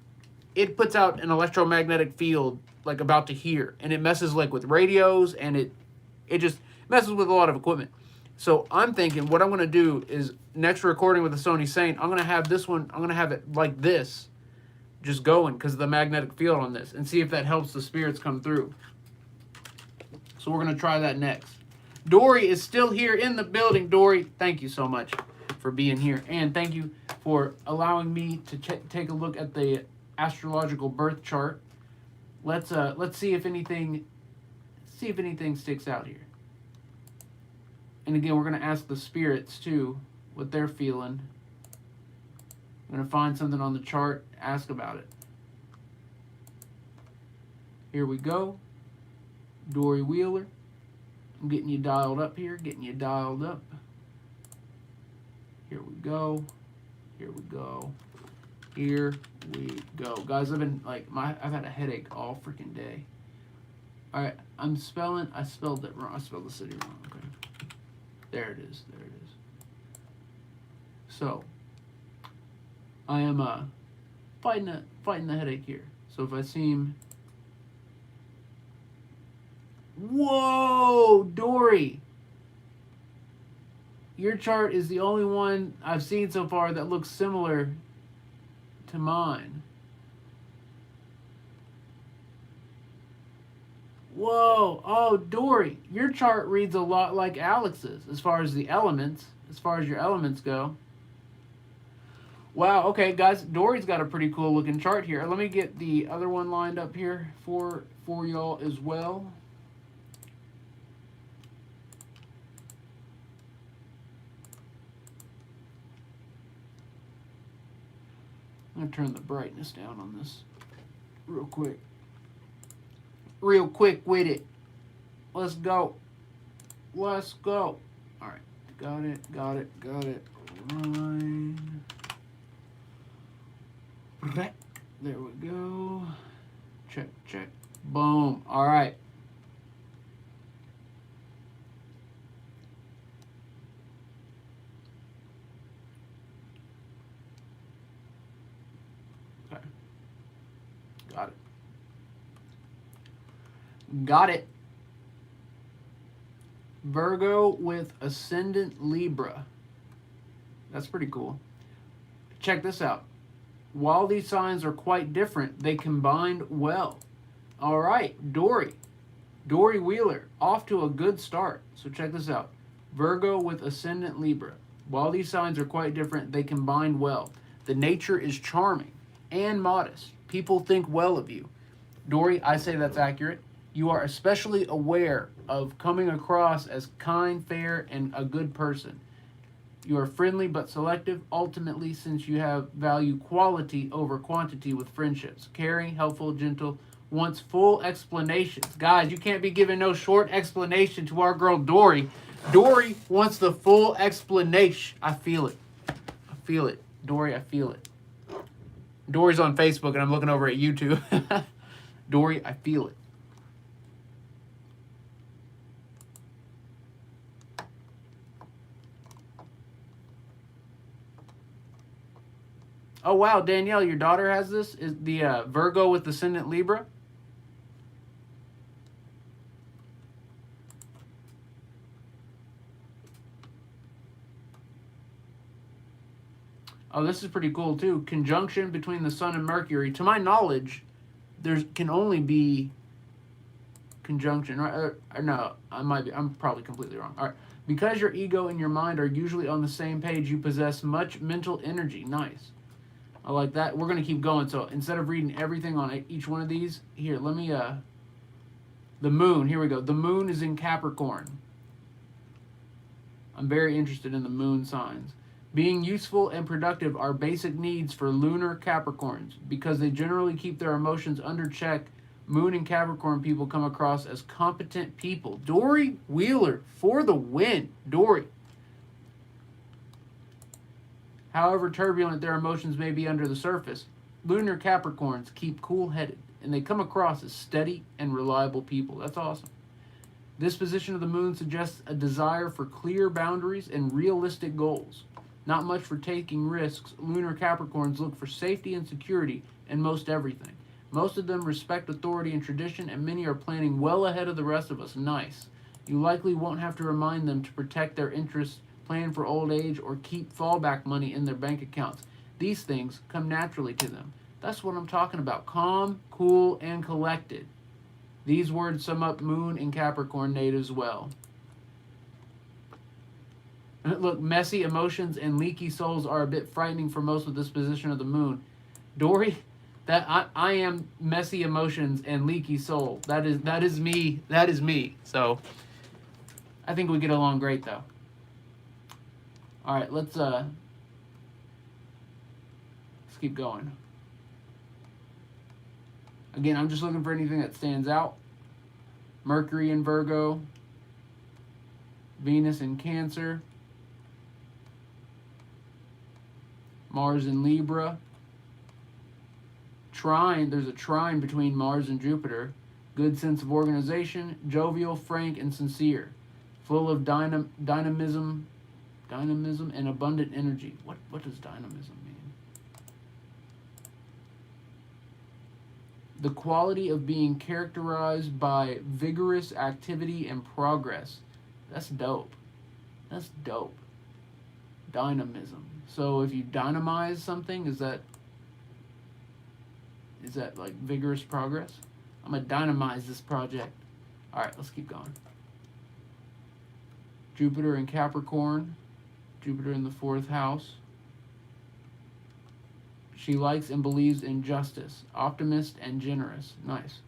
puts out an electromagnetic field like about to here, and it messes like with radios, and it just messes with a lot of equipment. So I'm thinking what I'm gonna do is next recording with the Sony Saint, I'm gonna have this one. I'm gonna have it like this, just going because of the magnetic field on this, and see if that helps the spirits come through. So we're going to try that next. Dory is still here in the building. Dory, thank you so much for being here. And thank you for allowing me to take a look at the astrological birth chart. Let's see if anything sticks out here. And again, we're going to ask the spirits too what they're feeling. I'm going to find something on the chart, ask about it. Here we go. Dory Wheeler. I'm getting you dialed up here, getting you dialed up. Here we go. Here we go. Here we go. Guys, I've been like I've had a headache all freaking day. Alright, I spelled it wrong. I spelled the city wrong. Okay. There it is. There it is. So I am fighting the headache here. So if I seem Whoa, Dory. Your chart is the only one I've seen so far that looks similar to mine. Whoa. Oh, Dory, your chart reads a lot like Alex's as far as the elements, as far as your elements go. Wow, okay, guys, Dory's got a pretty cool looking chart here. Let me get the other one lined up here for y'all as well. I'm going to turn the brightness down on this real quick. Real quick with it. Let's go. Let's go. All right. Got it. Got it. Got it. Right. There we go. Check, check. Boom. All right. Got it. Got it. Virgo with ascendant Libra. That's pretty cool. Check this out. While these signs are quite different, they combined well. All right, Dory Wheeler, off to a good start. So check this out. Virgo with ascendant Libra. While these signs are quite different, they combine well. The nature is charming and modest. People think well of you. Dory, I say that's accurate. You are especially aware of coming across as kind, fair, and a good person. You are friendly but selective, ultimately, since you have value quality over quantity with friendships. Caring, helpful, gentle, wants full explanations. Guys, you can't be giving no short explanation to our girl Dory. Dory wants the full explanation. I feel it. I feel it. Dory, I feel it. Dory's on Facebook and I'm looking over at YouTube. Dory, I feel it. Oh, wow, Danielle, your daughter has this? Is the Virgo with ascendant Libra? Oh, this is pretty cool, too. Conjunction between the Sun and Mercury. To my knowledge, there can only be conjunction. Or no, I'm probably completely wrong. All right. Because your ego and your mind are usually on the same page, you possess much mental energy. Nice. I like that. We're going to keep going. So instead of reading everything on each one of these, here, let me, the moon, here we go. The moon is in Capricorn. I'm very interested in the moon signs. Being useful and productive are basic needs for lunar Capricorns. Because they generally keep their emotions under check, Moon and Capricorn people come across as competent people. Dory Wheeler for the win. Dory. However turbulent their emotions may be under the surface, lunar Capricorns keep cool-headed, and they come across as steady and reliable people. That's awesome. This position of the moon suggests a desire for clear boundaries and realistic goals. Not much for taking risks, lunar Capricorns look for safety and security in most everything. Most of them respect authority and tradition, and many are planning well ahead of the rest of us. Nice. You likely won't have to remind them to protect their interests, plan for old age, or keep fallback money in their bank accounts. These things come naturally to them. That's what I'm talking about. Calm, cool, and collected. These words sum up Moon and Capricorn natives well. Look, messy emotions and leaky souls are a bit frightening for most of this position of the moon. Dory, that I am messy emotions and leaky soul. That is me. That is me. So I think we get along great though. All right, let's keep going. Again, I'm just looking for anything that stands out. Mercury in Virgo, Venus in Cancer, Mars in Libra. Trine, there's a trine between Mars and Jupiter. Good sense of organization, jovial, frank, and sincere. Full of dynamism and abundant energy. What does dynamism mean? The quality of being characterized by vigorous activity and progress. That's dope. That's dope. Dynamism. So if you dynamize something, is that like vigorous progress? I'm going to dynamize this project. All right, let's keep going. Jupiter in Capricorn. Jupiter in the 4th house. She likes and believes in justice. Optimist and generous. Nice.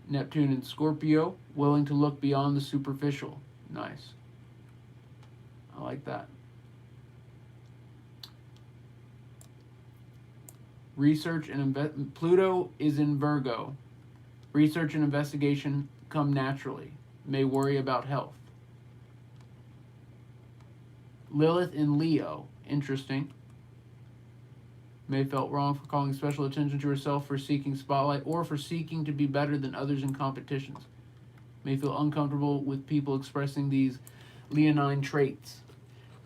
Neptune in Scorpio. Willing to look beyond the superficial. Nice. I like that. Research and Pluto is in Virgo. Research and investigation come naturally. May worry about health. Lilith in Leo. Interesting. May felt wrong for calling special attention to herself, for seeking spotlight, or for seeking to be better than others in competitions. May feel uncomfortable with people expressing these leonine traits.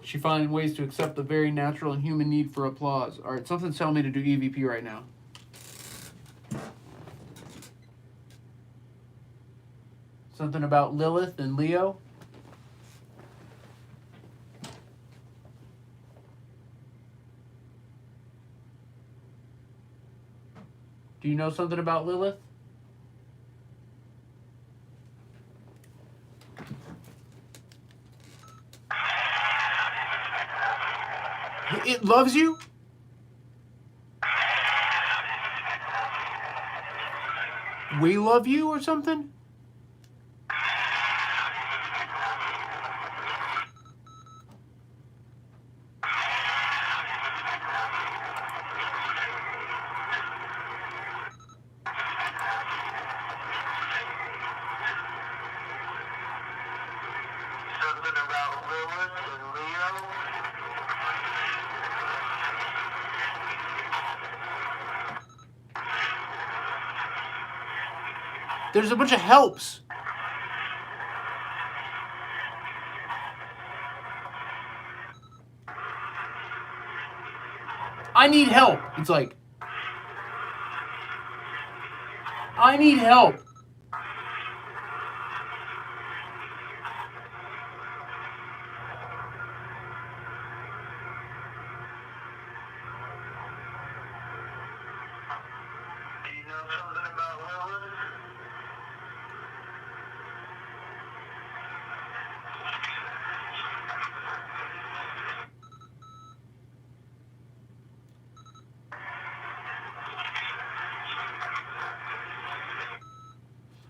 She finds ways to accept the very natural and human need for applause. All right, something's telling me to do EVP right now. Something about Lilith and Leo. Do you know something about Lilith? It loves you? We love you or something? Something about Lilith and Leo. There's a bunch of helps. I need help. It's like, I need help. Do you know something about Lilith?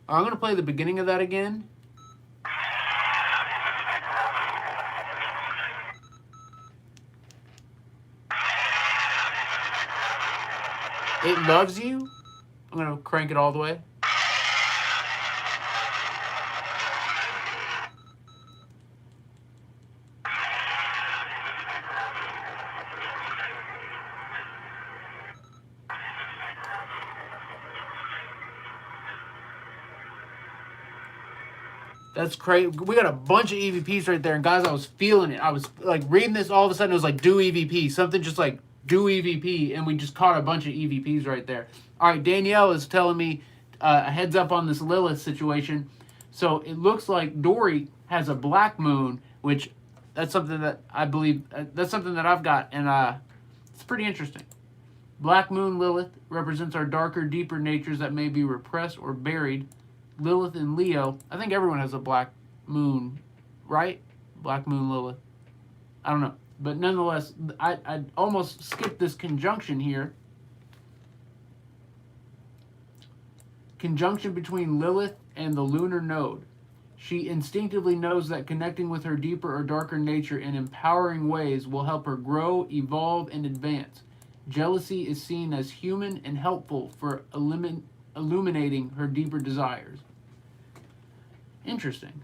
I'm going to play the beginning of that again. It loves you. I'm going to crank it all the way. That's crazy. We got a bunch of EVPs right there. And guys, I was feeling it. I was like reading this. All of a sudden, it was like do EVP. Something just like do EVP. And we just caught a bunch of EVPs right there. All right, Danielle is telling me a heads up on this Lilith situation. So it looks like Dory has a black moon, which that's something that I believe, that's something that I've got. And it's pretty interesting. Black moon Lilith represents our darker, deeper natures that may be repressed or buried. Lilith and Leo. I think everyone has a black moon, right? Black moon Lilith. I don't know. But nonetheless, I almost skipped this conjunction here. Conjunction between Lilith and the lunar node. She instinctively knows that connecting with her deeper or darker nature in empowering ways will help her grow, evolve, and advance. Jealousy is seen as human and helpful for illuminating her deeper desires. Interesting.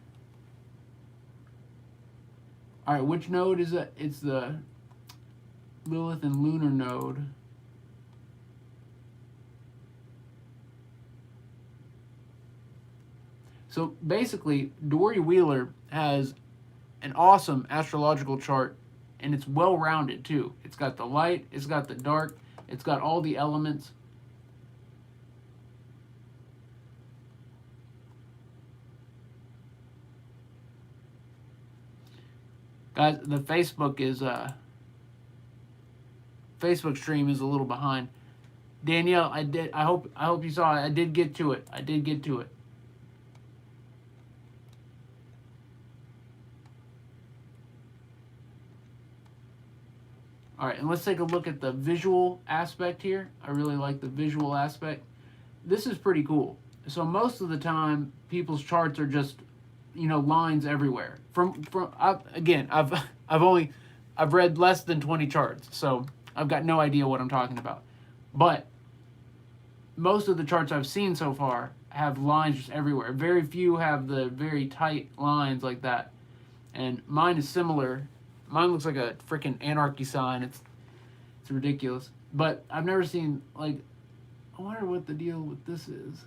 All right, which node is it? It's the Lilith and lunar node. So basically, Dory Wheeler has an awesome astrological chart, and it's well-rounded too. It's got the light, it's got the dark, it's got all the elements. Guys, the Facebook stream is a little behind. Danielle, I hope you saw it. I did get to it. All right, and let's take a look at the visual aspect here. I really like the visual aspect. This is pretty cool. So most of the time, people's charts are just, lines everywhere. I've read less than 20 charts, so I've got no idea what I'm talking about. But most of the charts I've seen so far have lines just everywhere. Very few have the very tight lines like that. And mine is similar. Mine looks like a freaking anarchy sign. It's ridiculous. But I've never seen, I wonder what the deal with this is.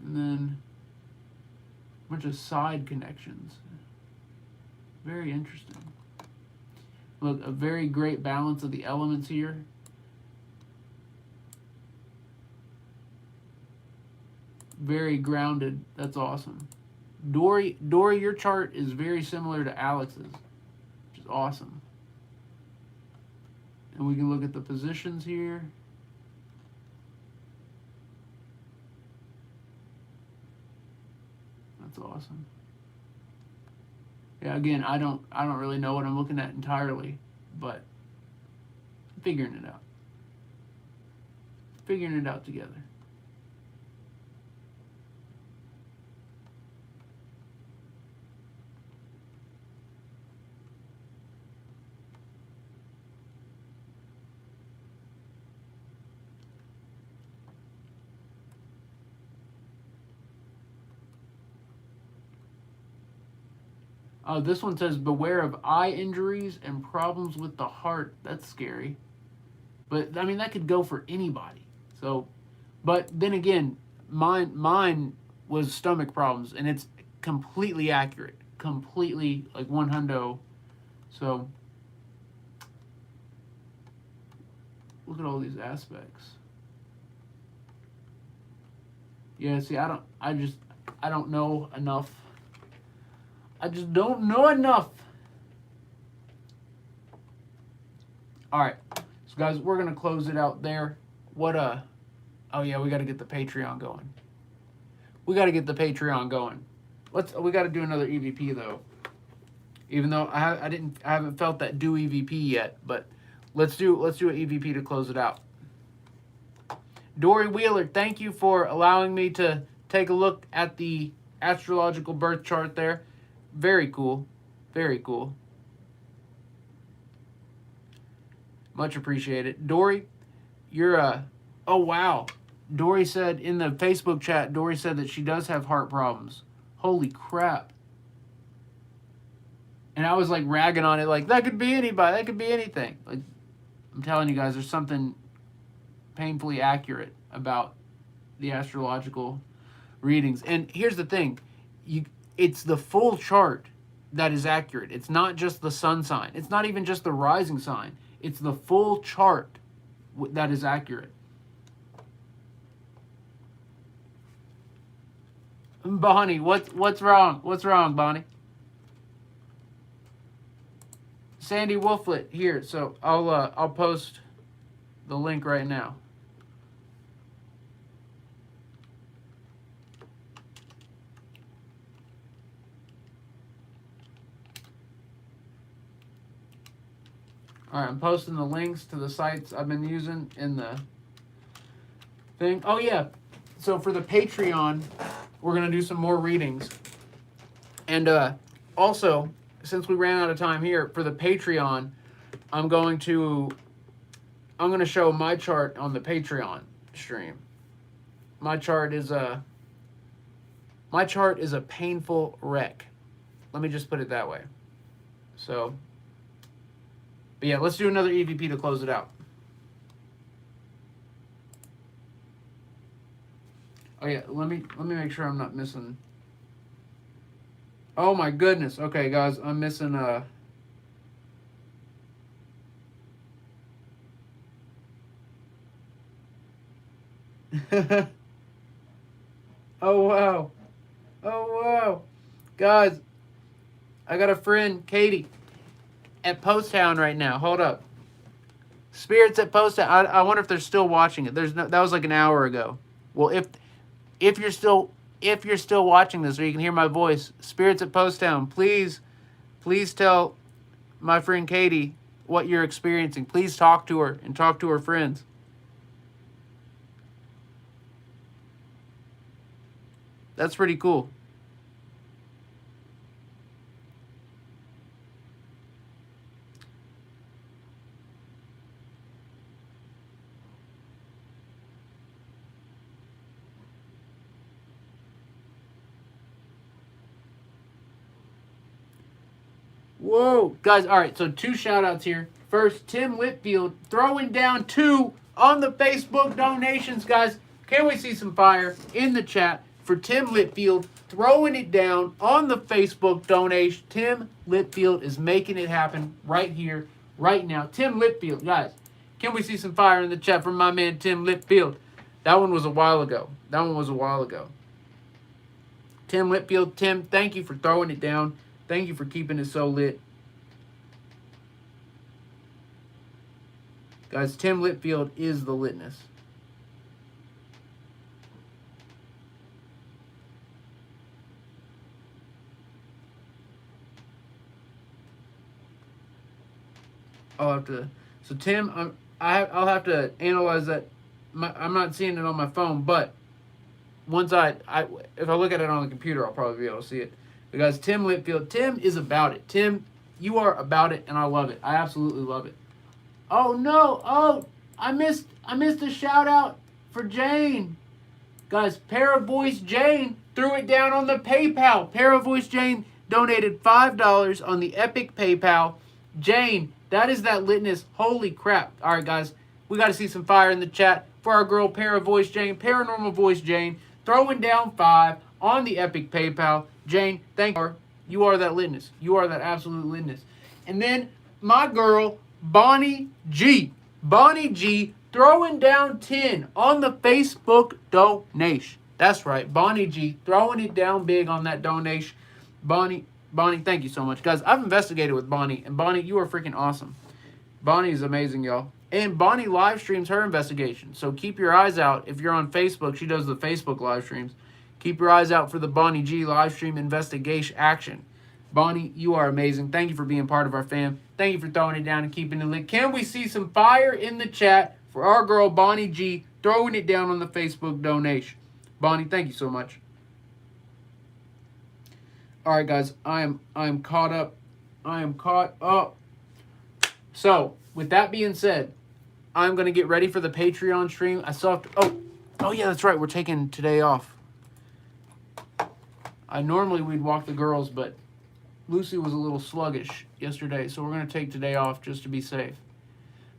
And then a bunch of side connections. Very interesting. Look, a very great balance of the elements here. very grounded. That's awesome. Dory, your chart is very similar to Alex's, which is awesome. And we can look at the positions here. That's awesome. Yeah, again, I don't really know what I'm looking at entirely, but I'm figuring it out. Figuring it out together. This one says, beware of eye injuries and problems with the heart. That's scary. But, I mean, that could go for anybody. So, but then again, mine was stomach problems, and it's completely accurate. Completely, like, 100. So, look at all these aspects. Yeah, see, I don't know enough. I just don't know enough. All right. So, guys, we're going to close it out there. Oh, yeah, we got to get the Patreon going. We got to get the Patreon going. We got to do another EVP, though. Even though I haven't felt that do EVP yet, but let's do an EVP to close it out. Dory Wheeler, thank you for allowing me to take a look at the astrological birth chart there. Very cool. Very cool. Much appreciated. Dory, you're oh wow. Dory said in the Facebook chat, Dory said that she does have heart problems. Holy crap. And I was like ragging on it like that could be anybody, that could be anything. Like I'm telling you guys, there's something painfully accurate about the astrological readings. And here's the thing. It's the full chart that is accurate. It's not just the sun sign. It's not even just the rising sign. It's the full chart that is accurate. Bonnie, what's wrong? What's wrong, Bonnie? Sandy Wolflet here. So I'll post the link right now. All right, I'm posting the links to the sites I've been using in the thing. Oh, yeah. So for the Patreon, we're going to do some more readings. And also, since we ran out of time here, for the Patreon, I'm going to show my chart on the Patreon stream. My chart is a painful wreck. Let me just put it that way. So... but yeah, let's do another EVP to close it out. Oh yeah, let me make sure I'm not missing. Oh my goodness. Okay, guys, I'm missing Oh wow. Oh wow. Guys, I got a friend, Katie, at Post Town right now. Hold up. Spirits at Post Town. I wonder if they're still watching it. That was like an hour ago. Well, if you're still watching this or you can hear my voice, Spirits at Post Town, please tell my friend Katie what you're experiencing. Please talk to her and talk to her friends. That's pretty cool. Whoa. Guys, all right, so 2 shout-outs here. First, Tim Whitfield throwing down 2 on the Facebook donations, guys. Can we see some fire in the chat for Tim Whitfield throwing it down on the Facebook donation? Tim Whitfield is making it happen right here, right now. Tim Whitfield, guys, can we see some fire in the chat from my man Tim Whitfield? That one was a while ago. Tim Litfield. Tim, thank you for throwing it down. Thank you for keeping it so lit. Guys, Tim Litfield is the litness. I'll have to. So Tim, I'll have to analyze that. I'm not seeing it on my phone, but once if I look at it on the computer, I'll probably be able to see it. Because Tim Litfield, Tim is about it. Tim, you are about it, and I love it. I absolutely love it. Oh no! Oh, I missed a shout out for Jane. Guys, Paravoice Jane threw it down on the PayPal. Paravoice Jane donated $5 on the Epic PayPal. Jane, that is that litness. Holy crap. All right, guys. We got to see some fire in the chat for our girl Paravoice Jane, Paranormal Voice Jane, throwing down 5 on the Epic PayPal. Jane, thank you. You are that litness. You are that absolute litness. And then my girl, Bonnie G. Bonnie G throwing down 10 on the Facebook donation. That's right. Bonnie G throwing it down big on that donation. Bonnie, thank you so much. Guys, I've investigated with Bonnie, and Bonnie, you are freaking awesome. Bonnie is amazing, y'all. And Bonnie live streams her investigation. So keep your eyes out. If you're on Facebook, she does the Facebook live streams. Keep your eyes out for the Bonnie G live stream investigation action. Bonnie, you are amazing. Thank you for being part of our fam. Thank you for throwing it down and keeping it lit. Can we see some fire in the chat for our girl Bonnie G throwing it down on the Facebook donation? Bonnie, thank you so much. All right, guys, I am caught up. I am caught up. So, with that being said, I'm going to get ready for the Patreon stream. I still have to... Oh, yeah, that's right. We're taking today off. Normally we'd walk the girls, but Lucy was a little sluggish yesterday, so we're going to take today off just to be safe.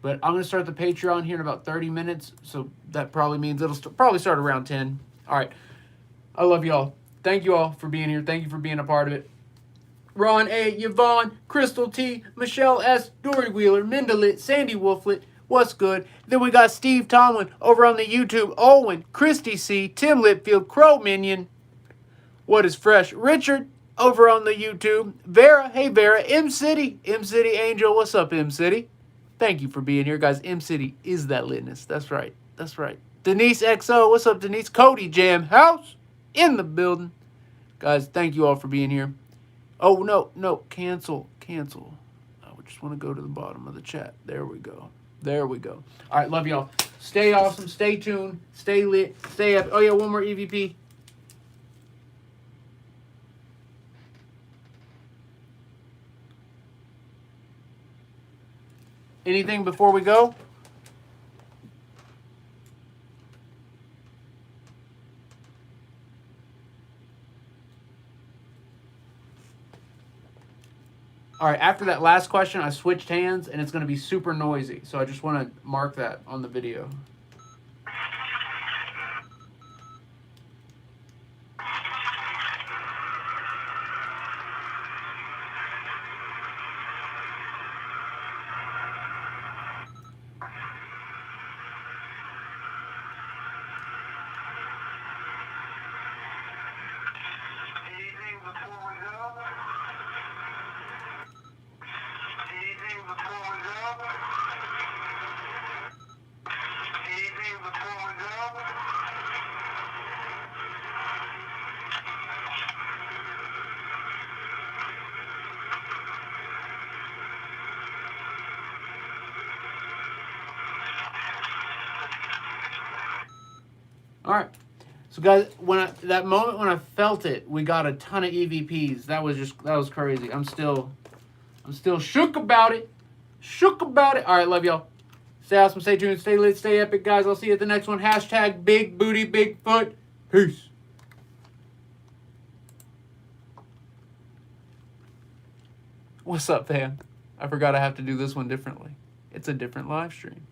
But I'm going to start the Patreon here in about 30 minutes, so that probably means it'll probably start around 10. All right. I love y'all. Thank you all for being here. Thank you for being a part of it. Ron A, Yvonne, Crystal T, Michelle S, Dory Wheeler, Mendel It, Sandy Wolflet, what's good? Then we got Steve Tomlin over on the YouTube, Owen, Christy C, Tim Litfield, Crow Minion, what is fresh? Richard over on the YouTube, Vera, hey Vera, M City Angel, what's up M City? Thank you for being here, guys. M City is that litness. That's right. That's right. Denise XO, what's up Denise? Cody Jam House in the building. Guys, thank you all for being here. Oh, no, cancel. I just want to go to the bottom of the chat. There we go. All right, love y'all. Stay awesome, stay tuned, stay lit, stay up. Oh, yeah, one more EVP. Anything before we go? All right, after that last question, I switched hands, and it's going to be super noisy. So I just want to mark that on the video. All right, so guys, that moment when I felt it, we got a ton of EVPs. That was crazy. I'm still shook about it. All right, love y'all. Stay awesome, stay tuned, stay lit, stay epic, guys. I'll see you at the next one. # Big Booty Bigfoot. Peace. What's up, fam? I forgot I have to do this one differently. It's a different live stream.